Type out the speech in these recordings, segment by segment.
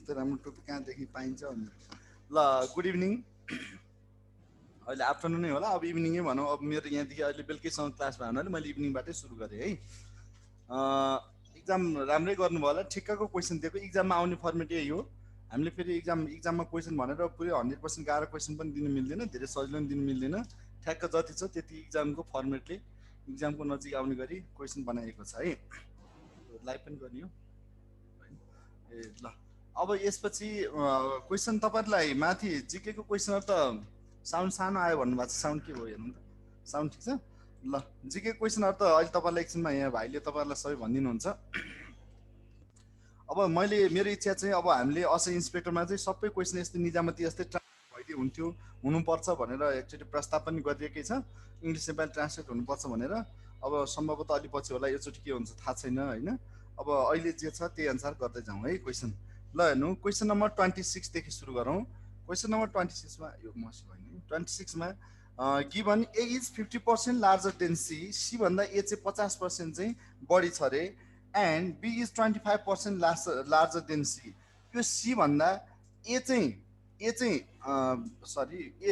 यस्तो राम्रो टोपी कहाँदेखि पाइन्छ भन्ने। ल गुड इभिनिङ। अहिले आफ्टरनुन नै होला, अब इभिनिङै भनौँ। अब मेरो यहाँदेखि अहिले बेलुकैसम्म क्लास भयो हुनाले मैले इभिनिङबाटै सुरु गरेँ है। इक्जाम राम्रै गर्नुभयो होला, ठिक्कको क्वेसन दिएको। इक्जाममा आउने फर्मेट यही हो। हामीले फेरि इक्जाममा क्वेसन भनेर पुरै 100% गाह्रो क्वेसन पनि दिनु मिल्दैन, धेरै सजिलो पनि दिनु मिल्दैन। ठ्याक्क जति छ त्यति इक्जामको फर्मेटले इक्जामको नजिक आउने गरी क्वेसन बनाएको छ है। लाइभ पनि गर्ने हो ए ल। अब यसपछि क्वेसन तपाईँहरूलाई माथि जिकेको क्वेसनहरू त साउन्ड सानो आयो भन्नुभएको छ। साउन्ड के भयो हेर्नु त, साउन्ड ठिक छ ल। जिकेको क्वेसनहरू त अहिले तपाईँलाई एकछिनमा यहाँ भाइले तपाईँहरूलाई सबै भनिदिनुहुन्छ। अब मेरो इच्छा चाहिँ अब हामीले असै इन्सपेक्टरमा चाहिँ सबै क्वेसन यस्तै निजामती यस्तै भइदियो हुन्थ्यो, हुनुपर्छ भनेर एकचोटि प्रस्ताव पनि गरिएकै छ। इङ्ग्लिस नेपाली ट्रान्सलेट हुनुपर्छ भनेर। अब सम्भवतः अलि पछि होला, योचोटि के हुन्छ थाहा छैन होइन। अब अहिले जे छ त्यही अनुसार गर्दै जाउँ है क्वेसन। ल हेर्नु, क्वेसन नम्बर 26देखि सुरु गरौँ। क्वेसन नम्बर 26मा यो मसी होइन, 26मा given A is 50% larger than C, C भन्दा ए चाहिँ 50% चाहिँ बढी छ अरे, and B is 25% larger than C. यो सी भन्दा ए चाहिँ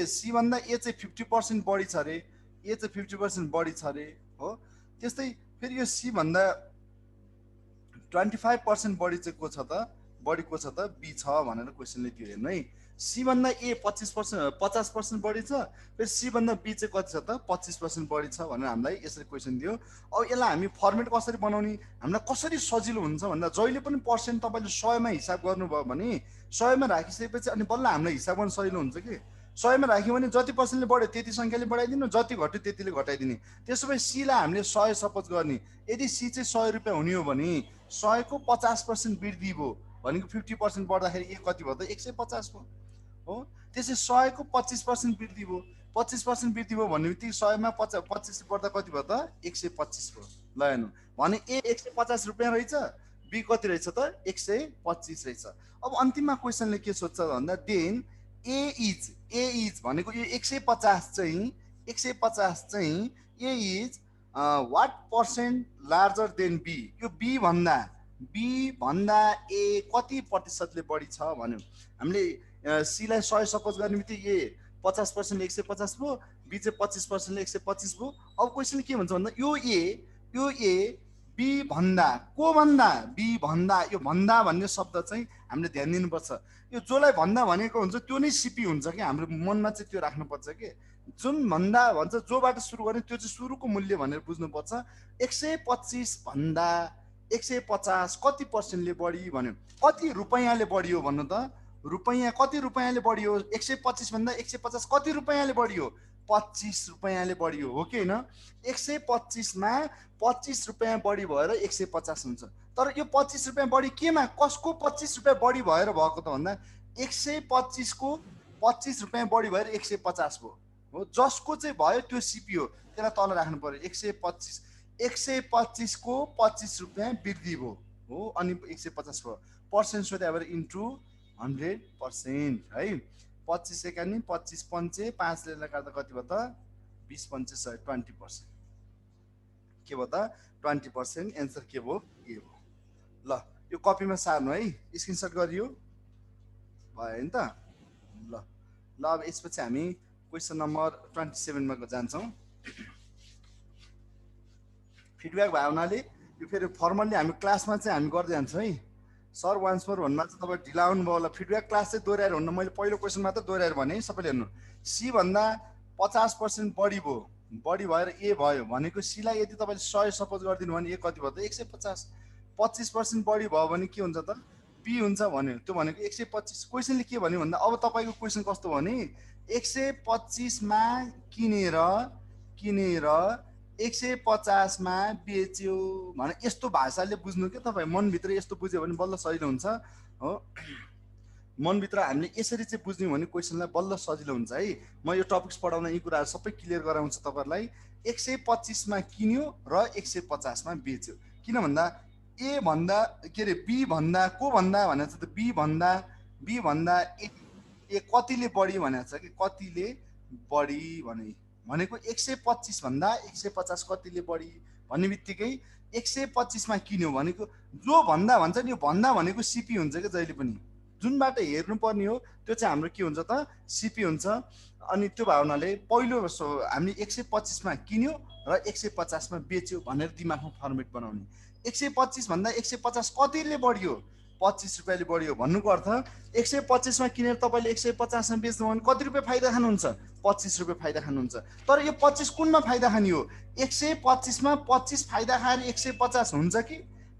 सी भन्दा ए चाहिँ 50% बढी छ अरे, ए चाहिँ 50% बढी छ अरे हो। त्यस्तै फेरि यो सी भन्दा 25% बढी चाहिँ को छ त, बढी को छ त, बी छ भनेर क्वेसनले दियो। हेर्नु है, सी भन्दा ए 50% बढी छ, फेरि सी भन्दा बी चाहिँ कति छ त, 25% बढी छ भनेर हामीलाई यसरी क्वेसन दियो। अब यसलाई हामी फर्मेट कसरी बनाउने, हामीलाई कसरी सजिलो हुन्छ भन्दा जहिले पनि पर्सेन्ट तपाईँले 100मा हिसाब गर्नुभयो भने 100मा राखिसकेपछि अनि बल्ल हामीलाई हिसाब गर्न सजिलो हुन्छ कि। 100मा राख्यो भने जति पर्सेन्टले बढ्यो त्यति सङ्ख्याले बढाइदिनु, जति घट्यो त्यतिले घटाइदिने। त्यसो भए सीलाई हामीले 100 सपोज गर्ने। यदि सी चाहिँ 100 रुपियाँ हुने हो भने 100को 50% वृद्धि भयो भनेको 50% बढ्दाखेरि ए कति भयो त, 150 भयो हो। त्यसै 100को 25% वृद्धि भयो, 25% वृद्धि भयो भन्ने बित्तिकै 100मा 25 बढ्दा कति भयो त, 125 भयो। ल हेर्नु, भने ए 150 रुपियाँ रहेछ, बी कति रहेछ त, 125 रहेछ। अब अन्तिममा क्वेसनले के सोध्छ भन्दा देन ए इज भनेको यो 150 चाहिँ A is what percent larger than B. यो बी भन्दा ए कति प्रतिशतले बढी छ भन्यो। हामीले सीलाई 100 सपोज गर्ने बित्तिकै ए 50% 150 भयो, बी चाहिँ 25% 125 भयो। अब क्वेसन के भन्छ भन्दा यो ए बी भन्दा को भन्दा, बी भन्दा, यो भन्दा भन्ने शब्द चाहिँ हामीले ध्यान दिनुपर्छ। यो जसलाई भन्दा भनेको हुन्छ त्यो नै सिपी हुन्छ कि, हाम्रो मनमा चाहिँ त्यो राख्नुपर्छ कि। जुन भन्दा भन्छ जोबाट सुरु गर्ने त्यो चाहिँ सुरुको मूल्य भनेर बुझ्नुपर्छ। 125 भन्दा 150 कति पर्सेन्टले बढी भन्यो, कति रुपैयाँले बढियो भन्नु त, रुपैयाँ कति रुपैयाँले बढियो। 125 भन्दा 150 कति रुपैयाँले बढियो, 25 रुपैयाँले बढियो हो कि होइन। 125मा 25 रुपैयाँ बढी भएर 150 हुन्छ। तर यो 25 रुपैयाँ बढी केमा, कसको 25 रुपैयाँ बढी भएर भएको त भन्दा 125को 25 रुपैयाँ बढी भएर 150 भयो हो। जसको चाहिँ भयो त्यो सिपी हो, त्यसलाई तल राख्नु पर्यो। 125 को 25 रुपैयाँ वृद्धि भयो हो, अनि 150 भयो। पर्सेन्ट सोध्यो भएर इन्टु 100% है। 25 एकानी 25 पञ्चे 5ले काट्दा कति भयो त, 20 पञ्चे 100, 20% के भयो त, 20%। एन्सर के भयो, ए हो। ल यो कपीमा सार्नु है, स्क्रिनसट गरियो भयो नि त। ल अब यसपछि हामी क्वेसन नम्बर 27मा जान्छौँ। फिडब्याक भयो हुनाले यो फेरि फर्मल्ली हामी क्लासमा चाहिँ हामी गर्दै जान्छौँ है। सर वान्स मोर भन्नु चाहिँ तपाईँ ढिला आउनुभयो होला। फिडब्याक क्लास चाहिँ दोहोऱ्याएर हुन्न, मैले पहिलो क्वेसन मात्र दोहोऱ्याएर भने है। सबैले हेर्नु, सी भन्दा 50% बढी भयो, बढी भएर ए भयो भनेको सीलाई यदि तपाईँले 100 सपोज गरिदिनु भने ए कति भयो त, 150। 25% बढी भयो भने के हुन्छ त, बी हुन्छ भन्यो। त्यो भनेको 125। क्वेसनले के भन्यो भन्दा अब तपाईँको क्वेसन कस्तो भने 125मा किनेर 150मा बेच्यो भने यस्तो भाषाले बुझ्नु के तपाईँ। मनभित्र यस्तो बुझ्यो भने बल्ल सजिलो हुन्छ हो। मनभित्र हामीले यसरी चाहिँ बुझ्यौँ भने क्वेसनलाई बल्ल सजिलो हुन्छ है। म यो टपिक्स पढाउँदा यी कुराहरू सबै क्लियर गराउँछु तपाईँहरूलाई। 125मा किन्यो र 150मा बेच्यो। किन भन्दा ए भन्दा के अरे बी भन्दा को भन्दा भनेको छ त, बी भन्दा ए कतिले बढी भनेको छ कि, कतिले बढी भनेको 125 भन्दा 150 कतिले बढी भन्ने बित्तिकै 125मा किन्यो भनेको जो भन्दा भन्छ नि, यो भन्दा भनेको सिपी हुन्छ कि जहिले पनि जुनबाट हेर्नुपर्ने हो त्यो चाहिँ हाम्रो के हुन्छ त सिपी हुन्छ। अनि त्यो भावनाले पहिलो हामीले 125 मा किन्यो र 150 मा बेच्यो भनेर दिमागमा फर्मेट बनाउने। 125 भन्दा 150 कतिले बढ्यो 25 रुपियाँले बढ्यो भन्नुको अर्थ 125 मा किनेर तपाईँले 150 मा बेच्नु भने कति रुपियाँ फाइदा खानुहुन्छ 25 रुपियाँ फाइदा खानुहुन्छ। तर यो 25 कुनमा फाइदा खाने हो 125 मा 25 फाइदा खाएर 150 हुन्छ कि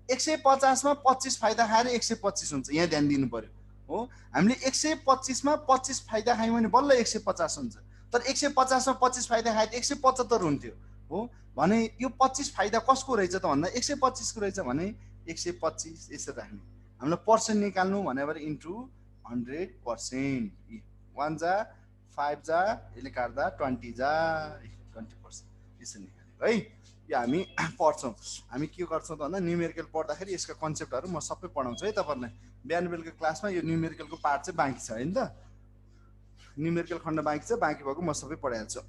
150 मा 25 फाइदा खाएर 125 हुन्छ। यहाँ ध्यान दिनु पर्यो हो। हामीले 125 मा 25 फाइदा खायौँ भने बल्ल 150 हुन्छ। तर 150 मा 25 फाइदा खाए 175 हुन्थ्यो हो। भने यो 25 फाइदा कसको रहेछ त भन्दा 125 को रहेछ भने 125 यसरी राख्ने। हामीलाई पर्सेन्ट निकाल्नु भनेर इन्टु 100%। 1 जा 5 जा यसले काट्दा 20 जा 20% यसरी निकाल्यो है। यो हामी पढ्छौँ। हामी के गर्छौँ त भन्दा न्युमेरिकल पढ्दाखेरि यसका कन्सेप्टहरू म सबै पढाउँछु है तपाईँहरूलाई। बिहान बेलुका क्लासमा यो न्युमेरिकलको पार्ट चाहिँ बाँकी छ हैन त। न्युमेरिकल खण्ड बाँकी छ, बाँकी भएको म सबै पढाइहाल्छु।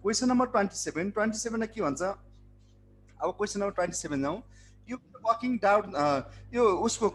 क्वेसन नम्बर 27 27 के भन्छ। अब क्वेसन नम्बर 27 जाउँ। यो वर्किङ डाउट यो उसको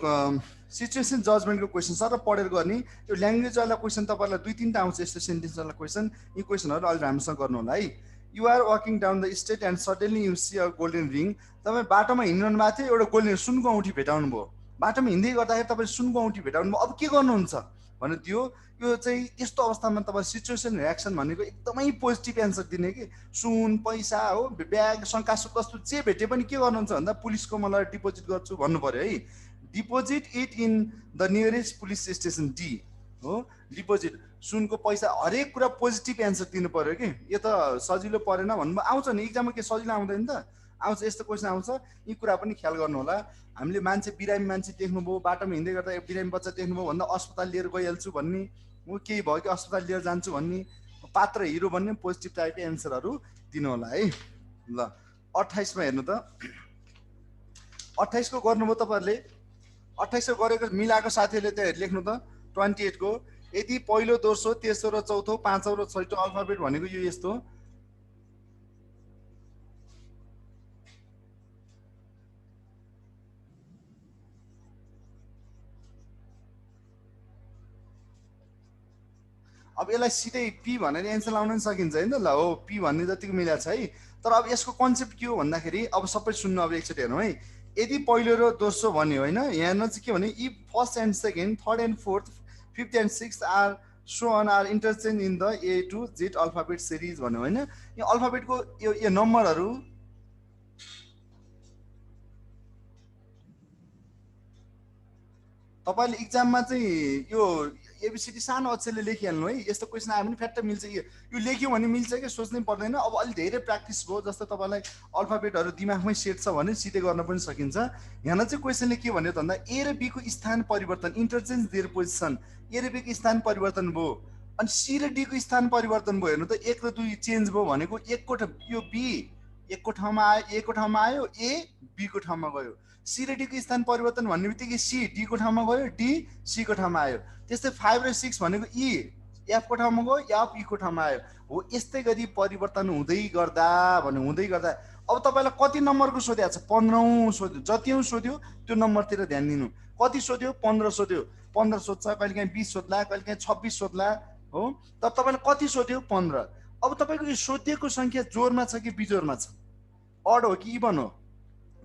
सिचुएसन जजमेन्टको क्वेसन सर पढेर गर्ने। यो ल्याङ्ग्वेज वाला क्वेसन तपाईँलाई 2-3टा आउँछ यस्तो सेन्टेन्स वाला क्वेसन। यी क्वेसनहरू अलि राम्रोसँग गर्नु होला है। You are walking down the straight and suddenly you see a golden ring. तपाईँ बाटोमा हिँड्नु भएको थियो, एउटा गोल्डन सुनको औँठी भेटाउनु भयो। बाटोमा हिँड्दै गर्दाखेरि तपाईँले सुनको औँठी भेटाउनु भयो। अब के गर्नुहुन्छ भने त्यो यो चाहिँ यस्तो अवस्थामा तपाईँ सिचुएसन रियाक्सन भनेको एकदमै पोजिटिभ एन्सर दिने कि सुन पैसा हो ब्याग शङ्कासु वस्तु जे भेटे पनि के गर्नुहुन्छ भन्दा पुलिसको मलाई डिपोजिट गर्छु भन्नु पर्यो है। Deposit it in the nearest police station D हो। डिपोजिट सुनको पैसा हरेक कुरा पोजिटिभ एन्सर दिनु पर्यो कि। यो त सजिलो परेन भन्नु आउँछ नि इक्जाममा। के सजिलो आउँदैन त आउँछ, यस्तो क्वेसन आउँछ। यी कुरा पनि ख्याल गर्नु होला। हामीले मान्छे बिरामी मान्छे देख्नुभयो बाटोमा हिँड्दै गर्दा बिरामी बच्चा देख्नुभयो भन्दा अस्पताल लिएर गइहाल्छु भन्ने हो। केही भयो कि अस्पताल लिएर जान्छु भन्ने पात्र हिरो भन्ने पोजिटिभ टाइपको एन्सरहरू दिनु होला है। ल 28 मा हेर्नु त। 28 को गर्नुभयो तपाईँहरूले। 28 को गरेको मिलाएको साथीहरूले त्यहाँ लेख्नु त 28 को। यदि पहिलो दोस्रो तेस्रो र चौथो पाँचौँ र छैटौँ अल्फाबेट भनेको यो यस्तो। अब यसलाई सिधै पी भनेर एन्सर लाउन पनि सकिन्छ होइन। ल हो पी भन्ने जतिको मिलाएको छ है। तर अब यसको कन्सेप्ट के हो भन्दाखेरि अब सबै सुन्नु। अब एकचोटि हेरौँ है। यदि पहिलो र दोस्रो भन्यो होइन, यहाँ चाहिँ के भने if first and second third and fourth fifth and sixth are so on are interchange in the A to Z alphabet series भन्यो होइन। यो अल्फाबेटको यो नम्बरहरू तपाईँले इक्जाममा चाहिँ यो एबिसिडी सानो अक्षरले लेखिहाल्नु है। यस्तो क्वेसन आयो भने फ्याट्ट मिल्छ। यो लेख्यो भने मिल्छ कि सोच्नै पर्दैन। अब अलिक धेरै प्र्याक्टिस भयो जस्तो तपाईँलाई अल्फाबेटहरू दिमागमै सेट छ भने सिधै गर्न पनि सकिन्छ। यहाँ चाहिँ क्वेसनले के भन्यो भन्दा ए र बी को स्थान परिवर्तन इन्टरचेन्ज देयर पोजिसन। ए र बी को स्थान परिवर्तन भयो अनि सी र डी को स्थान परिवर्तन भयो। हेर्नु त 1 र 2 चेन्ज भयो भनेको यो बी 1 को ठाउँमा आयो, ए को ठाउँमा आयो, ए बी को ठाउँमा गयो। सी र डी को स्थान परिवर्तन भन्ने बित्तिकै सी डी को ठाउँमा गयो, डी सी को ठाउँमा आयो। त्यस्तै 5 र 6 भनेको ई एफ को ठाउँमा गयो, एफ ई को ठाउँमा आयो हो। यस्तै गरी परिवर्तन हुँदै गर्दा भने हुँदै गर्दा अब तपाईँलाई कति नम्बरको सोधेको छ 15औँ सोध्यो। जतिौँ सोध्यो त्यो नम्बरतिर ध्यान दिनु। कति सोध्यो 15 सोध्यो। 15 सोध्छ, कहिलेकाहीँ 20 सोध्ला, कहिलेकाहीँ 26 सोध्ला हो। तर तपाईँलाई कति सोध्यो 15। अब तपाईँको यो सोधिएको सङ्ख्या जोरमा छ कि बिजोरमा छ, अड हो कि इभन हो।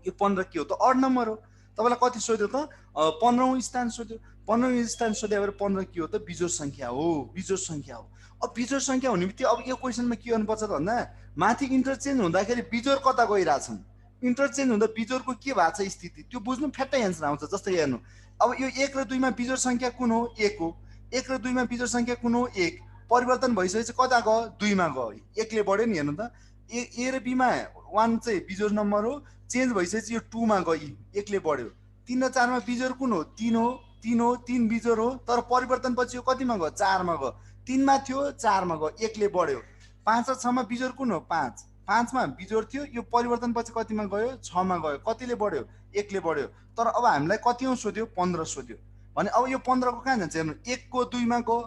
यो 15 के हो त अड नम्बर हो। तपाईँलाई कति सोध्यो त 15औँ स्थान सोध्यो। 15औँ स्थान सोध्यो भने 15 के हो त बिजोड सङ्ख्या हो। बिजोड सङ्ख्या हो। अब बिजोड सङ्ख्या हुने बित्तिकै अब यो क्वेसनमा के गर्नुपर्छ त भन्दा माथि इन्टरचेन्ज हुँदाखेरि बिजोड कता गइरहेछन्, इन्टरचेन्ज हुँदा बिजोडको के भएको छ स्थिति त्यो बुझ्नु फ्याट्टै एन्सर आउँछ। जस्तै हेर्नु अब यो 1 र 2 मा बिजोड सङ्ख्या कुन हो 1 हो। 1 र 2 मा बिजोड सङ्ख्या कुन हो 1। परिवर्तन भइसकेपछि कता गयो 2 मा गयो। 1 ले बढ्यो नि। हेर्नु त ए र बी मा 1 चाहिँ बिजोड नम्बर हो। चेन्ज भइसकेपछि यो 2 मा गयो, 1 ले बढ्यो। 3 र 4 मा बिजोड कुन हो 3 हो। 3 हो, 3 बिजोड हो। तर परिवर्तन पछि यो कतिमा गयो 4 मा गयो। 3 मा थियो 4 मा गयो, 1 ले बढ्यो। 5 र 6 मा बिजोड कुन हो 5। 5 मा बिजोड थियो, यो परिवर्तन पछि कतिमा गयो 6 मा गयो। कतिले बढ्यो 1 ले बढ्यो। तर अब हामीलाई कतिौँ सोध्यो 15 सोध्यो भने अब यो 15 को कहाँ जान्छ हेर्नु। 1 को 2 मा गयो,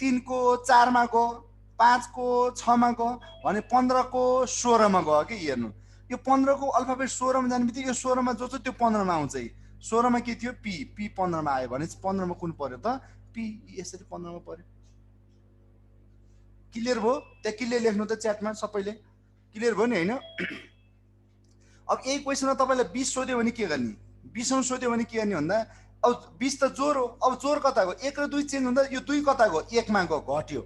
3 को 4 मा गयो, 5 को 6 मा गयो भने 15 को 16 मा गयो कि। हेर्नु यो 15 को अल्फाबेट 16 मा जाने बित्तिकै यो 16 मा जो छ त्यो 15 मा आउँछ। 16 मा के थियो पी, पी 15 मा आयो भने 15 मा कुन पर्यो त पी, यसरी 15 मा पर्यो। क्लियर भयो? त्यहाँ क्लियर लेख्नु त च्याटमा सबैले, क्लियर भयो नि हैन? अब यही क्वेसनमा तपाईलाई 20 सोध्यो भने के गर्ने, 20 औं सोध्यो भने के गर्ने भन्दा अब 20 त जोर हो, अब जोर कता गयो, 1 र 2 चेन्ज हुँदा यो 2 कता गयो, 1 मा गयो, घट्यो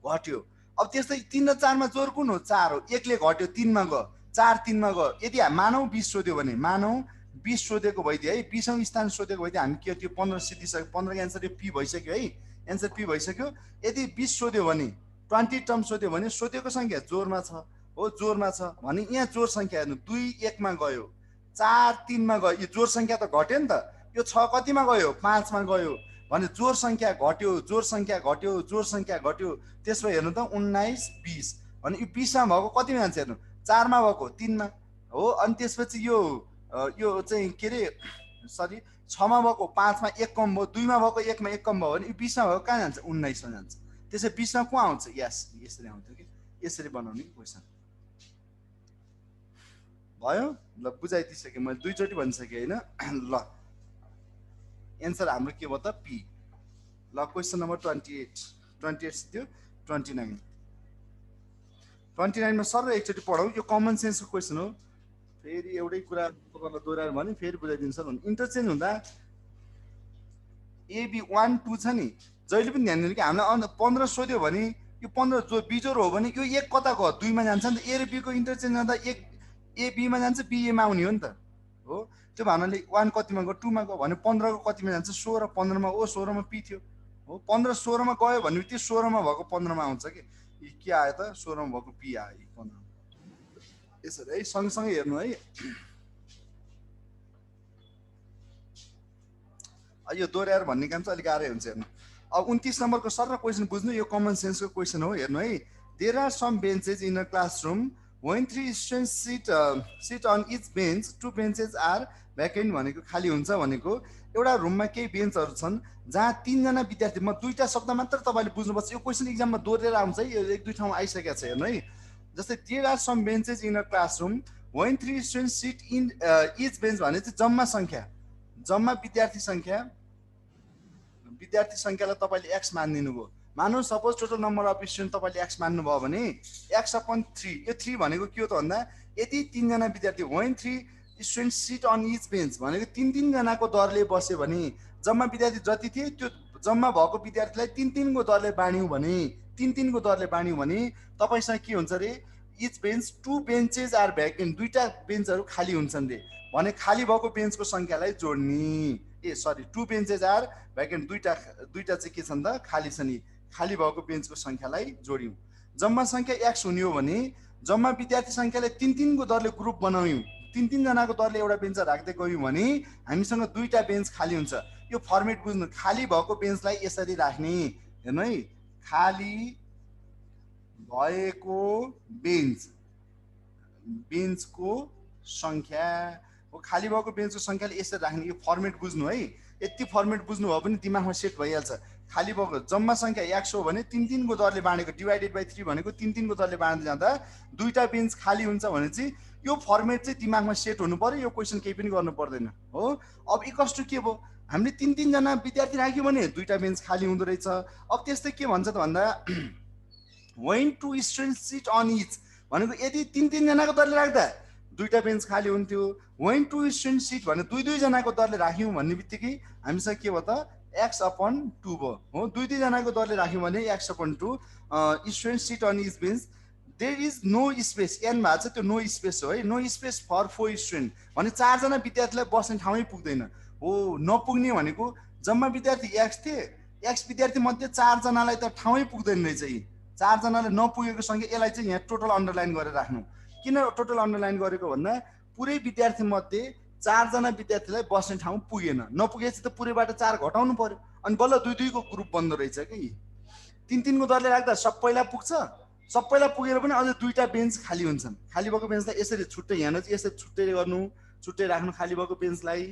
घट्यो। अब त्यस्तै 3 र 4 मा जोर कुन हो, 4 हो, 1 ले घट्यो 3 मा गयो, 4 3 मा गयो। यदि मानौ 20 सोध्यो भने, मानौ 20 सोधेको भइदियो है, 20 औं स्थान सोधेको भइदियो, हामी के त्यो 15 सिद्धिसक्यो, 15 को एन्सर यो पी भइसक्यो है, एन्सर पी भइसक्यो। यदि 20 सोध्यो भने 20 टर्म सोध्यो भने सोधेको संख्या जोरमा छ हो, जोरमा छ भने यहाँ जोर संख्या हेर्नु 2 1 मा गयो, 4 3 मा गयो, यो जोर संख्या त घट्यो नि त, यो 6 कतिमा गयो 5 मा गयो भने जोर संख्या घट्यो, जोर संख्या घट्यो, जोर संख्या घट्यो। त्यसो हेर्नु त 19 20 भने यो 20 मा भएको कतिमा जान्छ हेर्नु, 4 मा भएको 3 मा हो। अनि त्यसपछि यो चाहिँ के रे सरी 6 मा भएको 5 मा 1 कम भयो, 2 मा भएको 1 मा 1 कम भयो भने यो 20 मा भएको कहाँ जान्छ, 19 मा जान्छ। त्यसै 20 मा को आउँछ, यस यसरी आउँथ्यो कि, यसरी बनाउने क्वेसन भयो। ल बुझाइदिसकेँ मैले, 2 चोटि भनिसकेँ हैन। ल एन्सर हाम्रो के भयो त पी। ल क्वेसन नम्बर 28 थियो 29 मा सर एकचोटि पढौँ, यो कमन सेन्सको क्वेसन हो। फेरि एउटै कुरा तपाईँलाई दोहोऱ्याएर भने फेरि बुझाइदिनु सर भने इन्टरचेन्ज हुँदा एबी 1 2 छ नि, जहिले पनि ध्यान दिनु कि हामीलाई 15 सोध्यो भने यो 15 जो बिजोर हो भने यो 1 कता गयो 2 मा जान्छ नि त, ए र बी को इन्टरचेन्ज गर्दा 1 ए बी मा जान्छ, बी ए मा आउने हो नि त हो। त्यो भावनाले 1 कतिमा गयो 2 मा गयो भने 15 को कतिमा जान्छ 16, 15 मा ओ 16 मा पी थियो हो। 15 16 मा गयो भने त्यो 16 मा भएको 15 मा आउँछ कि, के आयो त 16 मा भएको पी आयो 15। यसरी है सँगसँगै हेर्नु है। यो दोहोऱ्याएर भन्ने काम चाहिँ अलिक गाह्रै हुन्छ हेर्नु। अब 29 नम्बरको सर क्वेसन बुझ्नु, यो कमन सेन्सको क्वेसन हो हेर्नु है। There are some benches in a classroom when 3 students sit on each bench, 2 benches are vacant भनेको खाली हुन्छ भनेको एउटा रुममा केही बेन्चहरू छन् जहाँ 3 जना विद्यार्थी, म दुईटा शब्द मात्र तपाईले बुझ्नुपर्छ, यो क्वेसन एक्जाममा दोहोरेर आउँछ है, यो एक दुई ठाउँमा आइसकेको छ हेर्नु है। जस्तै there are some benches in a classroom when 3 students sit in each bench भने चाहिँ जम्मा संख्या, जम्मा विद्यार्थी संख्यालाई तपाईले x मानिदिनु भयो। मानौ suppose total number of student तपाईले x मान्नुभयो भने x अपन 3, यो 3 भनेको के हो त भन्दा यदि 3 जना विद्यार्थी when 3 students sit on each bench भनेको 3 जनाको दरले बस्यो भने जम्मा विद्यार्थी जति थिए त्यो जम्मा भएको विद्यार्थीलाई 3 को दरले बाँड्यौं भने 3 को दरले बाँड्यौं भने तपाईसँग के हुन्छ रे, each bench 2 benches are vacant, दुईटा बेन्चहरू खाली हुन्छन् रे भने खाली भएको बेन्चको संख्यालाई जोड्ने, ए सरी 2 benches are vacant, दुईटा चाहिँ के छन् त खाली छ नि, खाली भएको बेन्चको संख्यालाई जोड्यौं। जम्मा संख्या x हुने हो भने जम्मा विद्यार्थी संख्यालाई 3 को दरले ग्रुप बनायौं, 3 जनाको दरले एउटा बेन्च राख्दै गयौं भने हामीसँग दुईटा बेन्च खाली हुन्छ। यो फर्मेट बुझ्नु, खाली भएको बेन्चलाई यसरी राख्ने हेर्नु है, खाली भएको बेन्चको संख्या हो, खाली भएको बेन्चको संख्याले यसरी राख्ने, यो फर्मेट बुझ्नु है। यति फर्मेट बुझ्नु भयो भने दिमागमा सेट भइहाल्छ। खाली भएको जम्मा संख्या x हो भने 3 को दरले बाँडेको डिवाइडेड बाइ 3 भनेको 3 को दरले बाँड्दै जाँदा दुईटा बेन्च खाली हुन्छ भने चाहिँ यो फर्मेट चाहिँ दिमागमा सेट हुनु पर्यो, यो क्वेसन केही पनि गर्नु पर्दैन हो। अब इक्वल्स टु के भयो, हामीले 3 जना विद्यार्थी राख्यौं भने दुईटा बेन्च खाली हुँदो रहेछ। अब त्यस्तै के भन्छ त भन्दा when 2 students sit on each भनेको यदि 3 जनाको दरले राख्दा दुईटा बेन्च खाली हुन्थ्यो, when 2 students sit भने 2 जनाको दरले राख्यौं भन्ने बित्तिकै हामीसँग के भयो त x अपन 2 भयो हो। 2 जनाको दरले राख्यौं भने x upon 2 students sit on each bench, there is no space, n भएको छ त्यो नो स्पेस हो है, नो स्पेस फर 4 स्टुडेन्ट भने 4 जना विद्यार्थीलाई बस्ने ठाउँै पुग्दैन हो। नपुग्ने भनेको जम्मा विद्यार्थी x थिए, x विद्यार्थी मध्ये 4 जनालाई त ठाउँै पुग्दैन रहेछ, यी 4 जनाले नपुगेको संख्या, यसलाई चाहिँ यहाँ टोटल अन्डरलाइन गरेर राख्नु। किन टोटल अन्डरलाइन गरेको भन्दा पुरै विद्यार्थी मध्ये 4 जना विद्यार्थीलाई बस्ने ठाउँ पुगेन, नपुगेपछि त पुरैबाट 4 घटाउनु पर्यो अनि बल्ल 2 को ग्रुप बन्द रहेछ कि। 3 को दरले राख्दा सबैलाई पुग्छ, सबैलाई पुगेर पनि अझै दुईटा बेन्च खाली हुन्छन्। खाली भएको बेन्चलाई यसरी छुट्टै यहाँ चाहिँ यसरी छुट्टै गर्नु, छुट्टै राख्नु खाली भएको बेन्चलाई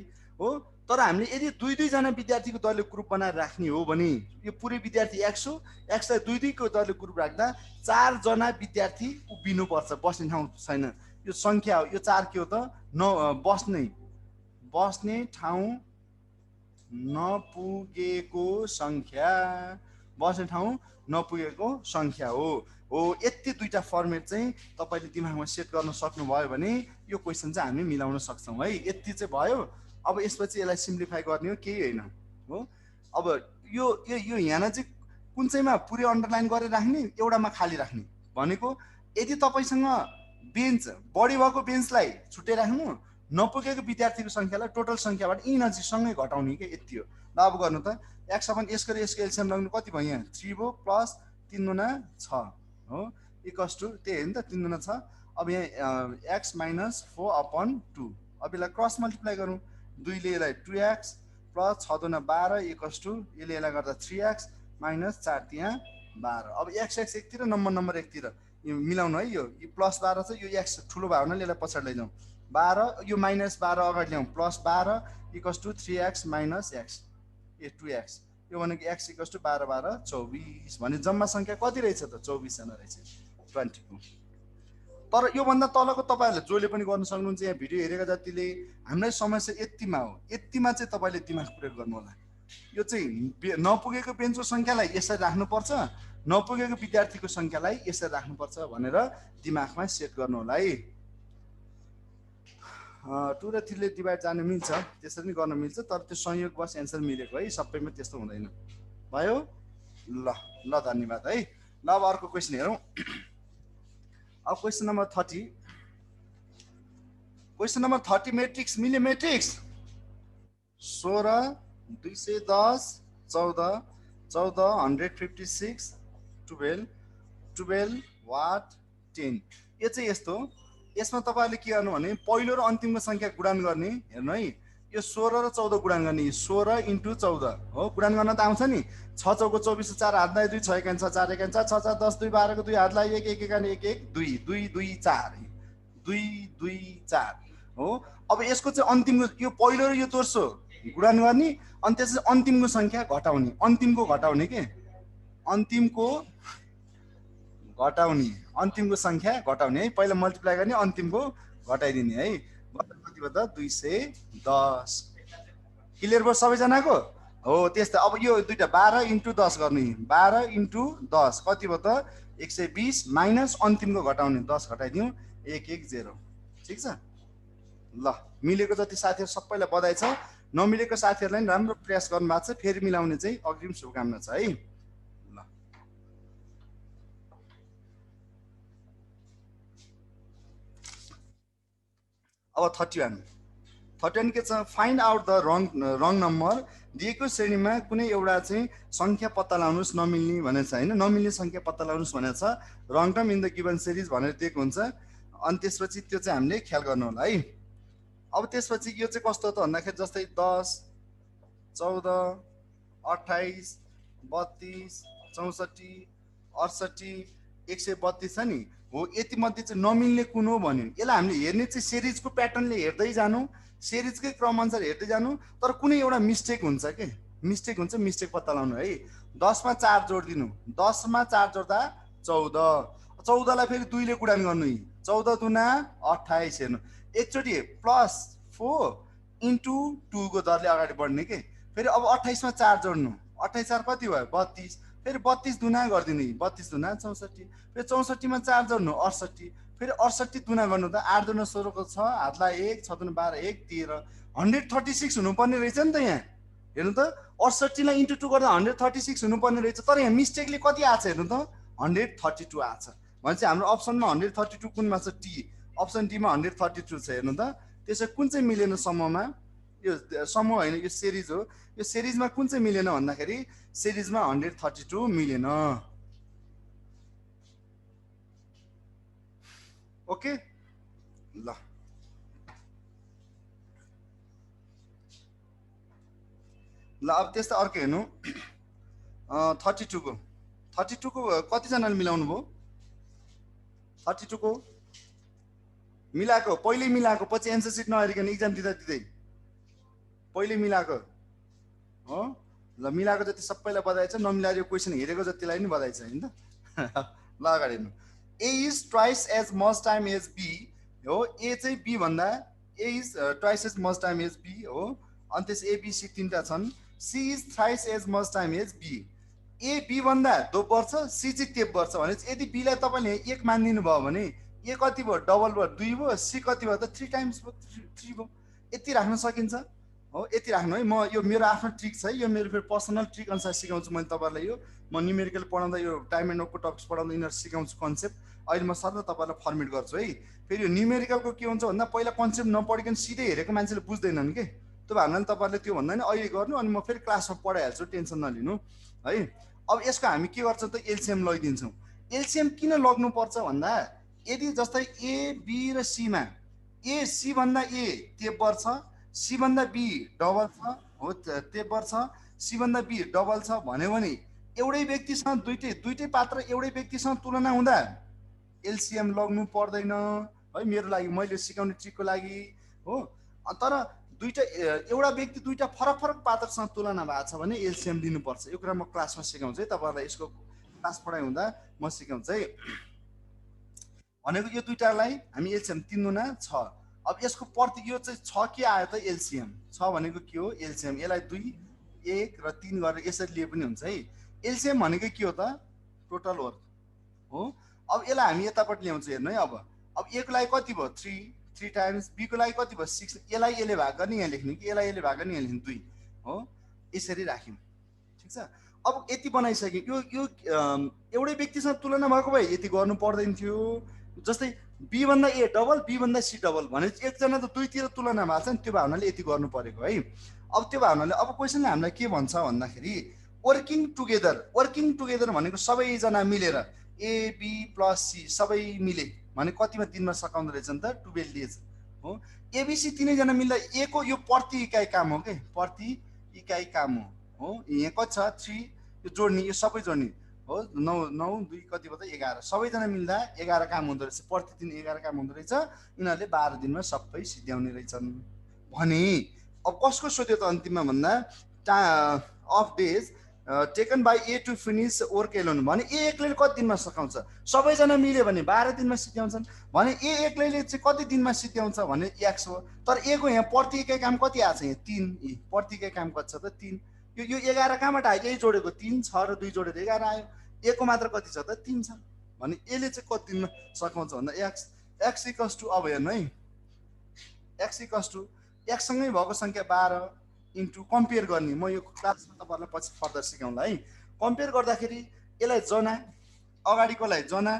हो। तर हामीले यदि 2 जना विद्यार्थीको दरले ग्रुप बनाएर राख्ने हो भने यो पुरै विद्यार्थी x हो, x लाई 2 को दरले ग्रुप राख्दा 4 जना विद्यार्थी उभिनु पर्छ, बस्ने ठाउँ छैन, यो संख्या हो। यो 4 के हो त बस्ने बस्ने ठाउँ नपुगेको संख्या, बस्ने ठाउँ नपुगेको संख्या हो। यति दुईटा फर्मेट चाहिँ तपाईले दिमागमा सेट गर्न सक्नुभयो भने यो क्वेशन चाहिँ हामी मिलाउन सक्छौं है। यति चाहिँ भयो। अब यसपछि यसलाई सिम्प्लिफाई गर्ने हो, केही हैन हो। अब यो यो यो यहाँ चाहिँ कुन चाहिँमा पुरै अन्डरलाइन गरेर राख्ने, एउटामा खाली राख्ने भनेको यदि तपाईसँग बेन्च बढी भएको बेन्चलाई छुट्टै राख्नु, नपुगेको विद्यार्थीको संख्यालाई टोटल संख्याबाट यी नजिकसँगै घटाउने के यति हो। ल अब गर्नु त x अपन यसको एलसिएम लाग्नु कति भयो यहाँ 3 भयो प्लस 3 दुना 6 हो इक्वल्स टु त्यही हो नि त 3 दुना 6। अब यहाँ x माइनस 4 अपन 2। अब यसलाई क्रस मल्टिप्लाई गरौँ 2 ले यसलाई 2x प्लस 6 दुना 12 इक्वल्स टु यसले यसलाई गर्दा 3x माइनस 4 त्यहाँ 12। अब x एकतिर नम्बर एकतिर मिलाउनु है। यो प्लस 12 छ, यो x ठुलो भयो भने यसलाई पछाडि लैजाउँ 12, यो माइनस 12 अगाडि ल्याउँ plus 12 equals to 3x minus x 2x। यो भनेको x इक्वल्स टु 12 12 24 भने जम्मा संख्या कति रहेछ त 24 जना रहेछ 22। तर यो भन्दा तलको तपाईहरुले जसले पनि गर्न सक्नुहुन्छ। यहाँ भिडियो हेरेका जतिले हामीलाई समस्या यतिमा हो, यतिमा चाहिँ तपाईले दिमाग प्रयोग गर्नु होला। यो चाहिँ नपुगेको बेन्चको संख्यालाई यसरी राख्नुपर्छ, नपुगेको विद्यार्थीको संख्यालाई यसरी राख्नुपर्छ भनेर दिमागमा सेट गर्नु होला है। 2 र 3 ले डिभाइड जान मिल्छ, त्यसरी पनि गर्न मिल्छ, तर त्यो संयोगवश एन्सर मिलेको है, सबैमा त्यस्तो हुँदैन। भयो ल ल धन्यवाद है। ल अब अर्को क्वेशन हेरौँ। अब question number 30। Question number 30 matrix मिले मैट्रिक्स 16 210 14 14 156 12 12 वाट 10। यो चाहिँ यस्तो, यसमा तपाईहरुले के गर्नु भने पहिलो र अन्तिमको संख्या गुणन गर्ने। हेर्नु है, यो 16 र 14 गुणन गर्ने, 16 × 14 हो। गुणन गर्न त आउँछ नि, 6 चौको 24 4 हातलाई 2 6 एकान 6 4 एकान 4 6 4 10 2 12 को 2 हातलाई 1 1 एकान 1 1 2 2 2 4 2 2 4 हो। अब यसको चाहिँ अन्तिमको यो पहिलो र यो दोस्रो गुणन गर्ने, अनि त्यसपछि अन्तिमको संख्या घटाउने, अन्तिमको घटाउने के अन्तिमको घटाउने, अन्तिमको संख्या घटाउने है। पहिला मल्टिप्लाई गर्ने, अन्तिमको घटाइदिने है। कति भयो त 210। क्लियर भयो सबैजनाको हो। त्यस्तै अब यो दुईटा 12 × 10 गर्ने, 12 × 10 कति भयो त 120 माइनस अन्तिमको घटाउने 10 घटाइदिउँ 110। ठीक छ। ल मिलेको जति साथीहरु सबैलाई बधाई छ, नमिलेको साथीहरुलाई राम्रो प्रयास गर्नु भएको छ, फेरि मिलाउने चाहिँ अग्रिम शुभकामना छ है। ल अब 31 के छ, find out the wrong number. दिएको श्रेणीमा कुनै एउटा चाहिँ संख्या पत्ता लगाउनुस् नमिल्ने भनेको छ हैन, नमिल्ने संख्या पत्ता लगाउनुस् भनेको छ। Wrong term in the given series भनेर दिएको हुन्छ। अनि त्यसपछि त्यो चाहिँ हामीले ख्याल गर्नु होला है। अब त्यसपछि यो चाहिँ कस्तो त भन्दाखेरि जस्तै 10 14 28 32 64 68 132 छ नि हो। यति मध्ये चाहिँ नमिल्ने कुन हो भन्यो। यसलाई हामीले हेर्ने चाहिँ सिरिजको प्याटर्नले हेर्दै जानु, सिरिजकै क्रम अनुसार हेर्दै जानु। तर कुनै एउटा मिस्टेक हुन्छ के, मिस्टेक हुन्छ, मिस्टेक पत्ता लगाउनु है। 10 मा 4 जोड्दिनु, 10 मा 4 जोड्दा 14, 14 लाई फेरि 2 ले गुणन गर्नु, 14 दुना 28 हेर्नु। एकचोटी प्लस 4 × 2 को दरले अगाडि बढ्ने के। फेरि अब 28 मा 4 जोड्नु, 28 4 कति भयो 32, फेरि 32 दुना गरिदिनु, 32 दुना 64, फेरि 64 मा 4 जोड्नु 68, फेरि 68 दुना गर्नु त 8 दुना 16 को 6 हातलाई 1 6 दुना 12 1 13 136 हुनुपर्ने रहेछ नि त यहाँ। हेर्नु त 68 लाई × 2 गर्दा 136 हुनुपर्ने रहेछ, तर यहाँ मिस्टेकले कति आछ हेर्नु त 132 आछ। भनेपछि हाम्रो अप्सनमा 132 कुनमा छ टी, अप्सन डी मा 132 छ। हेर्नु त त्यसै कुन चाहिँ मिलेन समूहमा, यो समूह हैन यो सिरिज हो। यो सिरिजमा कुन चाहिँ मिलेन भन्दाखेरि सिरिजमा 132 मिलेन। ओके ल ल अब त्यस्तै अर्को हेर्नु 32 को कति जनाले मिलाउनु भयो? 32 को मिलाएको, पहिले मिलाएको, पछि एन्सर सिट नहेरिकन एक्जाम दिँदा दिँदै पहिले मिलाएको हो। ल मिलाएको जति सबैलाई बधाई छ, नमिलाएर यो क्वेसन हेरेको जतिलाई नि बधाई छ हैन त। ल अगाडि हेर्नु, A is twice as much time as B हो। ए चाहिँ बी भन्दा A is twice as much time as B हो, अनि त्यस एबिसी तिनवटा छन्। C is thrice as much time as B, A B भन्दा दो वर्ष, सी चाहिँ तेप वर्ष भने यदि बीलाई तपाईँले एक मानिदिनु भयो भने ए कति भयो डबल भयो 2 भयो, सी कति भयो त 3 टाइम्स भयो 3 भयो। यति राख्न सकिन्छ हो, यति राख्नु है। म यो मेरो आफ्नो ट्रिक छ है, यो मेरो फेरि पर्सनल ट्रिक अनुसार सिकाउँछु मैले तपाईँलाई। यो म न्युमेरिकल पढाउँदा यो टाइम एन्ड वर्कको टपिक्स पढाउँदा यिनीहरू सिकाउँछु कन्सेप्ट। अहिले म सर्व तपाईँलाई फर्मेट गर्छु है। फेरि यो न्युमेरिकलको के हुन्छ भन्दा पहिला कन्सेप्ट नपढिकन सिधै हेरेको मान्छेले बुझ्दैनन् कि, त्यो भन्नाले तपाईँहरूले त्यो भन्दैन अहिले गर्नु, अनि म फेरि क्लासमा पढाइहाल्छु, टेन्सन नलिनु है। अब यसको हामी के गर्छौँ त एलसिएम लगिदिन्छौँ। एलसिएम किन लग्नुपर्छ भन्दा यदि जस्तै ए बी र सीमा ए सी भन्दा ए तेब्बर छ, सी भन्दा बी डबल छ हो, तेब्बर छ, सी भन्दा बी डबल छ भन्यो भने एउटै व्यक्तिसँग दुइटै पात्र एउटै व्यक्तिसँग तुलना हुँदा एलसिएम लग्नु पर्दैन है, मेरो लागि मैले सिकाउने ट्रिकको लागि हो। तर दुईटा एउटा व्यक्ति दुईटा फरक फरक पात्रसँग तुलना भएको छ भने एलसिएम लिनुपर्छ। यो कुरा म क्लासमा सिकाउँछु है, तपाईँहरूलाई यसको क्लास पढाइ हुँदा म सिकाउँछु है। भनेको यो दुईटालाई हामी एलसिएम 3 गुणा 6। अब यसको प्रति यो चाहिँ 6 के आयो त एलसिएम 6 भनेको के हो एलसिएम, यसलाई 2 1 र 3 गरेर यसरी लिए पनि हुन्छ है। एलसिएम भनेको के हो त टोटल वर्क हो। अब यसलाई हामी यतापट्टि ल्याउँछ हेर्नु है। अब ए को लागि कति भयो 3 टाइम्स, बी को लागि कति भयो 6, यसलाई यसले भाग गर्ने यहाँ लेख्ने कि यसलाई यसले भाग गर्ने यहाँ लेख्ने 2 हो, यसरी राख्यौँ ठिक छ। अब यति बनाइसक्यो। यो एउटै व्यक्तिसँग तुलना भएको भए यति गर्नु पर्दैन थियो। जस्तै बी भन्दा ए डबल, बी भन्दा सी डबल भने एकजना त दुईतिर तुलना भएको छ नि, त्यो भावनाले यति गर्नु परेको है। अब त्यो भावनाले अब क्वेसनले हामीलाई के भन्छ भन्दाखेरि वर्किङ टुगेदर भनेको सबैजना मिलेर ए बी प्लस सी सबै मिले भने कतिमा दिनमा सकाउँदो रहेछ नि त 12 डेज हो। एबिसी तिनैजना मिल्दा ए को यो प्रति इकाइ काम हो के, प्रति इकाइ काम हो। यहाँ कति छ 3, यो जोड्ने यो सबै जोड्ने हो 9 9 2 कति भयो त 11, सबैजना मिल्दा 11 काम हुँदो रहेछ, प्रतिदिन 11 काम हुँदो रहेछ। यिनीहरूले 12 दिनमा सबै सिद्ध्याउने रहेछन् भने अब कसको सोध्यो त अन्तिममा भन्दा of days taken by A to finish work alone भने ए एक्लैले कति दिनमा सकाउँछ, सबैजना मिल्यो भने 12 दिनमा सिद्ध्याउँछन् भने ए एक्लैले चाहिँ कति दिनमा सिद्ध्याउँछ भने एक्स हो। तर ए को यहाँ प्रति इकाइ काम कति आएको छ यहाँ 3, प्रति इकाइ काम कति छ त 3, यो 11 कहाँबाट आयो यही जोडेको 3 6 र 2 जोडेर 11 आयो। ए को मात्र कति छ त 3 छ भने एले चाहिँ कति दिनमा सकाउँछ भन्दा एक्स इक्वल्स टु अब हेर्नु है एक्स इक्वल्स टु एक्ससँगै भएको सङ्ख्या 12 इन्टु कम्पेयर गर्ने। म यो क्लासमा तपाईँहरूलाई पछि फर्दर सिकाउँला है। कम्पेयर गर्दाखेरि यसलाई जना अगाडिकोलाई जना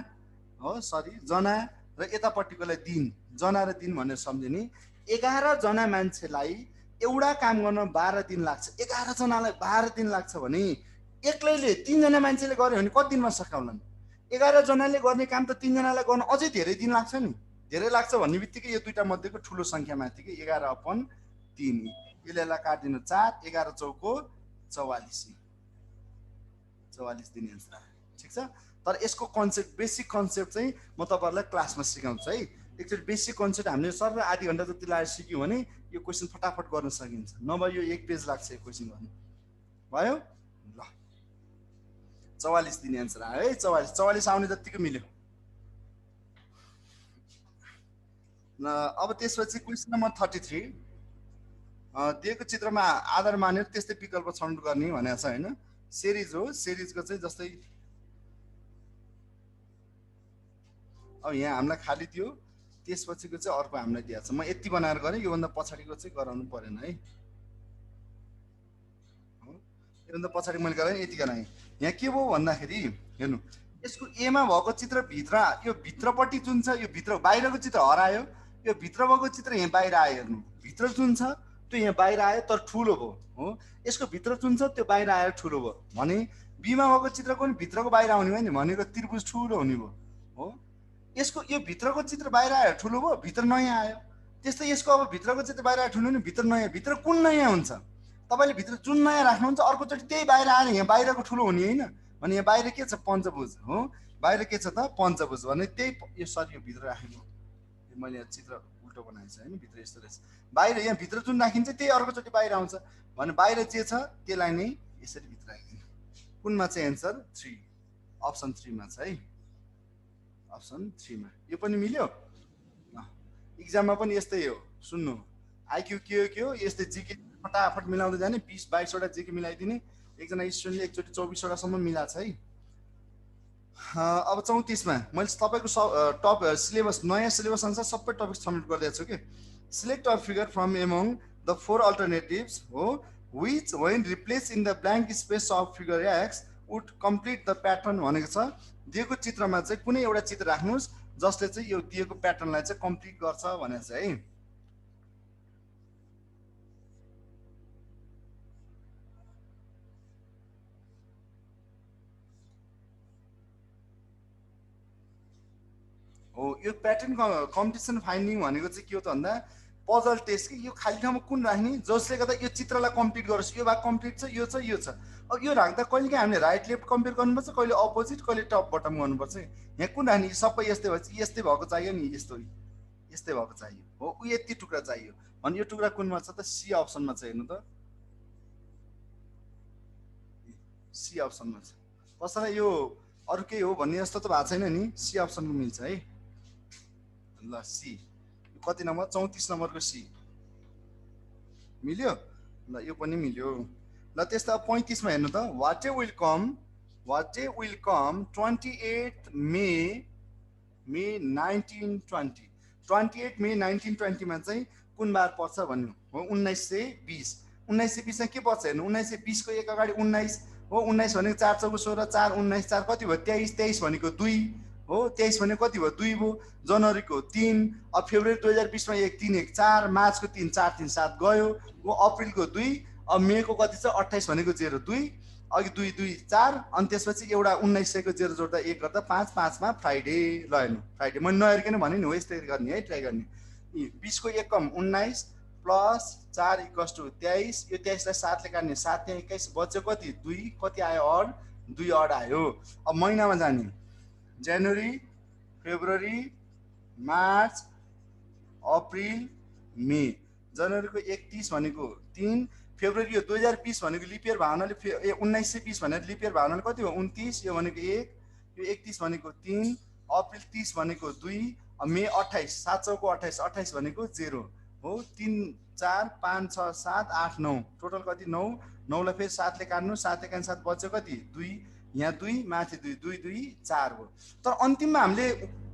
हो सरी जना र यतापट्टिकोलाई दिन, जना र दिन भनेर सम्झिने। 11 जना मान्छेलाई एउटा काम गर्न 12 दिन लाग्छ, 11 जनालाई 12 दिन लाग्छ भने एक्लैले 3 जना मान्छेले गर्यो भने कति दिनमा सकाउलान्। 11 जनाले गर्ने काम त 3 जनालाई गर्न अझै धेरै दिन लाग्छ नि। धेरै लाग्छ भन्ने बित्तिकै यो दुईटा मध्येको ठुलो सङ्ख्या माथि कि 11/3 यसलाई काटिदिनु 4 11 चौको 44 दिन एन्सर ठिक छ। तर यसको कन्सेप्ट बेसिक कन्सेप्ट चाहिँ म तपाईँहरूलाई क्लासमा सिकाउँछु है। एकचोटि बेसिक कन्सेप्ट हामीले सर आधी घन्टा जति लगाएर सिक्यौँ भने यो क्वेसन फटाफट गर्न सकिन्छ, नभए यो 1 पेज लाग्छ यो क्वेसन गर्नु भयो। ल 44 दिन एन्सर आयो है। 44 आउने जतिको मिल्यो। अब त्यसपछि क्वेसन नम्बर 33 दिएको चित्रमा आधार मानेर त्यस्तै विकल्प छनौट गर्ने भनेको छ हैन। सिरिज हो, सिरिजको चाहिँ जस्तै अब यहाँ हामीलाई खाली दियो, त्यसपछिको चाहिँ अर्को हामीलाई दिएको छ। म यति बनाएर गरेँ, योभन्दा पछाडिको चाहिँ गराउनु परेन है। योभन्दा पछाडि मैले गरेँ यति गराएँ। यहाँ के भयो भन्दाखेरि हेर्नु यसको एमा भएको चित्र भित्र यो भित्रपट्टि जुन छ यो भित्र बाहिरको चित्र हरायो, यो भित्र भएको चित्र यहाँ बाहिर आयो। हेर्नु भित्र जुन छ त्यो यहाँ बाहिर आयो तर ठुलो भयो हो, यसको भित्र जुन छ त्यो बाहिर आयो ठुलो भयो भने बीमा भएको चित्रको नि भित्रको बाहिर आउने भयो नि, भनेको त्रिभुज ठुलो हुने भयो हो। यसको यो भित्रको चित्र बाहिर आयो ठुलो भयो, भित्र नयाँ आयो। त्यस्तै यसको अब भित्रको चित्र बाहिर आयो ठुलो नि भित्र नयाँ, भित्र कुन नयाँ हुन्छ तपाईँले भित्र जुन नयाँ राख्नुहुन्छ अर्कोचोटि त्यही बाहिर आएर यहाँ बाहिरको ठुलो हुने होइन भने यहाँ बाहिर के छ पञ्चभुज हो, बाहिर के छ त पञ्चभुज भने त्यही यो सरी यो भित्र राखेको मैले यहाँ चित्र उल्टो बनाएको छ हैन, भित्र यस्तो रहेछ। बाहिर यहाँ भित्र जुन राखिन्छ त्यही अर्कोचोटि बाहिर आउँछ भने बाहिर जे छ त्यसलाई नै यसरी भित्र राखिदिनु। कुनमा चाहिँ एन्सर 3 अप्सन 3 मा छ है, अप्सन 3 मा। यो पनि मिल्यो। इक्जाममा पनि यस्तै हो, सुन्नु आइक्यू के हो यस्तै जिके फटाफट मिलाउँदै जाने 20-22 वटा जिके मिलाइदिने एकजना स्टुडेन्टले एकचोटि 24 वटासम्म मिलाएको छ है। अब 34मा मैले तपाईँको टप सिलेबस नयाँ सिलेबस अनुसार सबै टपिक सबमिट गरिदिएको छु कि select a figure from among the 4 alternatives हो which when replace in the blank space of figure X would complete the pattern भनेको छ। दिएको चित्रमा चाहिँ कुनै एउटा चित्र राख्नुहोस् जसले चाहिँ यो दिएको प्याटर्नलाई चाहिँ कम्प्लिट गर्छ भनेर चाहिँ है। हो यो प्याटर्न कम्पिटिसन फाइन्डिङ भनेको चाहिँ के हो त भन्दा पजल टेस्ट कि यो खाली ठाउँमा कुन राख्ने जसले गर्दा यो चित्रलाई कम्प्लिट गरोस्। यो भाग कम्प्लिट छ, यो छ, यो छ। अब यो राख्दा कहिले काहीँ हामीले राइट लेफ्ट कम्पेयर गर्नुपर्छ, कहिले अपोजिट, कहिले टप बटम गर्नुपर्छ। यहाँ कुन राख्ने सबै यस्तै भएपछि यस्तै भएको चाहियो नि, यस्तो यस्तै भएको चाहियो हो। ऊ यति टुक्रा चाहियो भने यो टुक्रा कुनमा छ त सी अप्सनमा छ। हेर्नु त सी अप्सनमा छ। कसैलाई यो अरू केही हो भन्ने जस्तो त भएको छैन नि, सी अप्सनको मिल्छ है। ल सी कति नम्बर 34 नम्बरको सी मिल्यो। ल यो पनि मिल्यो। ल त्यस्तो अब 35मा हेर्नु त वाट ए विल कम 28 मे 1920 28 मे 1920मा चाहिँ कुन बार पर्छ भन्नु हो। 1920 1920मा के पर्छ हेर्नु 1920 को एक अगाडि 19 हो। 19 भनेको 4 चौको 16 4 19 4 कति भयो 23 23 भनेको 2 हो। 23 भनेको कति भयो 2 भयो। जनवरीको 3 अब फेब्रुअरी 2020मा 1 3 1 4 मार्चको 3 4 3 7 गयो हो। अप्रिलको 2 अब मेको कति छ 28 भनेको 0 2 अघि 2 2 4 अनि त्यसपछि एउटा 1900 को 0 जोड्दा 1 गर्दा 5 5 मा फ्राइडे। ल हेर्नु फ्राइडे मैले नहेरिकन भने नि हो यस्तै गर्ने है ट्राई गर्ने। 20 को 1 कम 19 प्लस 4 इक्वल्स टु 23 यो 23 लाई 7 ले काट्ने 7 त्यहाँ 21 बच्यो कति 2 कति आयो अड 2 अड आयो। अब महिनामा जाने जनवरी फेब्रुअरी मार्च अप्रिल मे। जनवरीको 31 भनेको 3 फेब्रुअरी यो 2020 भनेको लिप इयर भावनाले 1920 भनेर लिप इयर भावनाले कति हो 29 यो भनेको 1 यो 31 भनेको 3 अप्रिल 30 भनेको 2 मे 28 7 चौको 28 28 भनेको 0 हो। 3 4 5 6 7 8 9 टोटल कति 9 9 लाई फेरि 7 ले काट्नु 7 एकान 7 बच्यो कति 2 यहाँ 2 माथि 2 2 2 4 हो। तर अन्तिममा हामीले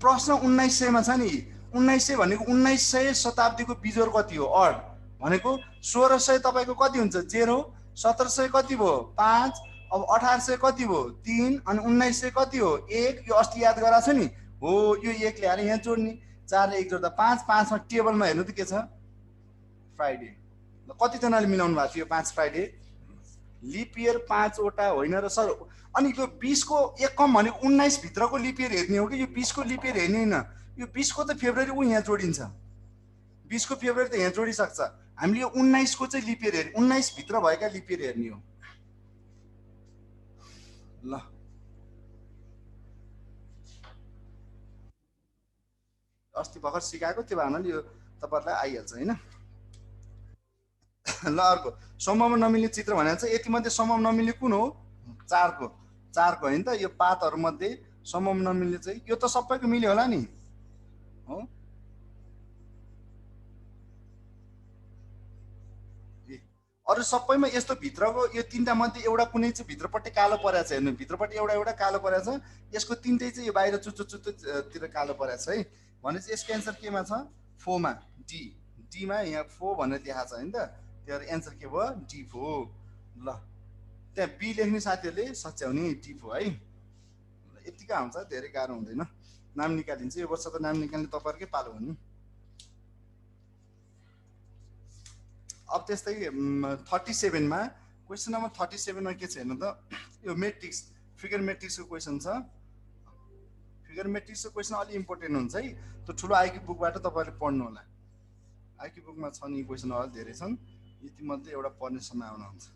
प्रश्न 1900 मा छ नि 1900 भनेको 1900 शताब्दीको बिजोर कति हो अड भनेको 1600 तपाईको कति हुन्छ 0 1700 कति भयो 5 अब 1800 कति भयो 3 अनि 1900 कति हो 1 यो अस्ति याद गराएको छ नि हो। यो 1 ल्याएर यहाँ जोड्ने 4 1 जोड्दा 5 5 मा टेबलमा हेर्नु त के छ फ्राइडे। कति जनाले मिलाउनु भएको थियो यो 5 फ्राइडे लिप इयर 5 वटा होइन र सर। अनि यो 20 को 1 कम भनेको 19 भित्रको लिप इयर हेर्ने हो कि यो 20 को लिप इयर हेर्ने हैन। यो 20 को त फेब्रुअरी उ यहाँ जोडिन्छ 20 को फेब्रुअरी त यहाँ जोडिसक्छ। हामीले यो 19 को चाहिँ लिप इयर हेर्ने 19 भित्र भएका लिप इयर हेर्ने हो। ल अस्ति भर्खर सिकाएको त्यो भावनाले यो तपाईहरुलाई आइहाल्छ हैन। ल अर्को समूहमा नमिल्ने चित्र भनेको चाहिँ यति मध्ये समूहमा नमिल्ने कुन हो 4 को हैन त। यो पातहरु मध्ये समूहमा नमिल्ने चाहिँ यो त सबैको मिल्यो होला नि हो। अरु सबैमा यस्तो भित्रको यो तीनटा मध्ये एउटा कुनै चाहिँ भित्रपट्टि कालो परेको छ हेर्नु भित्रपट्टि एउटा एउटा कालो परेको छ यसको तीनटै चाहिँ यो बाहिर चुच्चो चुच्चो तिर कालो परेको छ है। भनेपछि यसको एन्सर केमा छ 4 मा डी डी मा यहाँ 4 भनेर देखाएको छ हैन त त्यो एन्सर के भयो डी 4। ल त्यहाँ बी लेख्ने साथीहरुले सच्याउने डी 4 है। यतिका हुन्छ धेरै गाह्रो हुँदैन नाम निकालिन्छ यो वर्ष त नाम निकाल्ने तपाईहरुकै पालो हो नि। अब त्यस्तै 37 मा क्वेशन नम्बर 37 मा के छ हेर्नु त यो मैट्रिक्स फिगर मैट्रिक्सको क्वेशन छ। फिगर मैट्रिक्सको क्वेशन अलि इम्पोर्टेन्ट हुन्छ है त्यो ठुलो आइक्यू बुकबाट तपाईहरुले पढ्नु होला। आइक्यू बुकमा छन् यी क्वेशन अलि धेरै छन् यति मध्ये एउटा पढ्ने सम्भावना हुन्छ।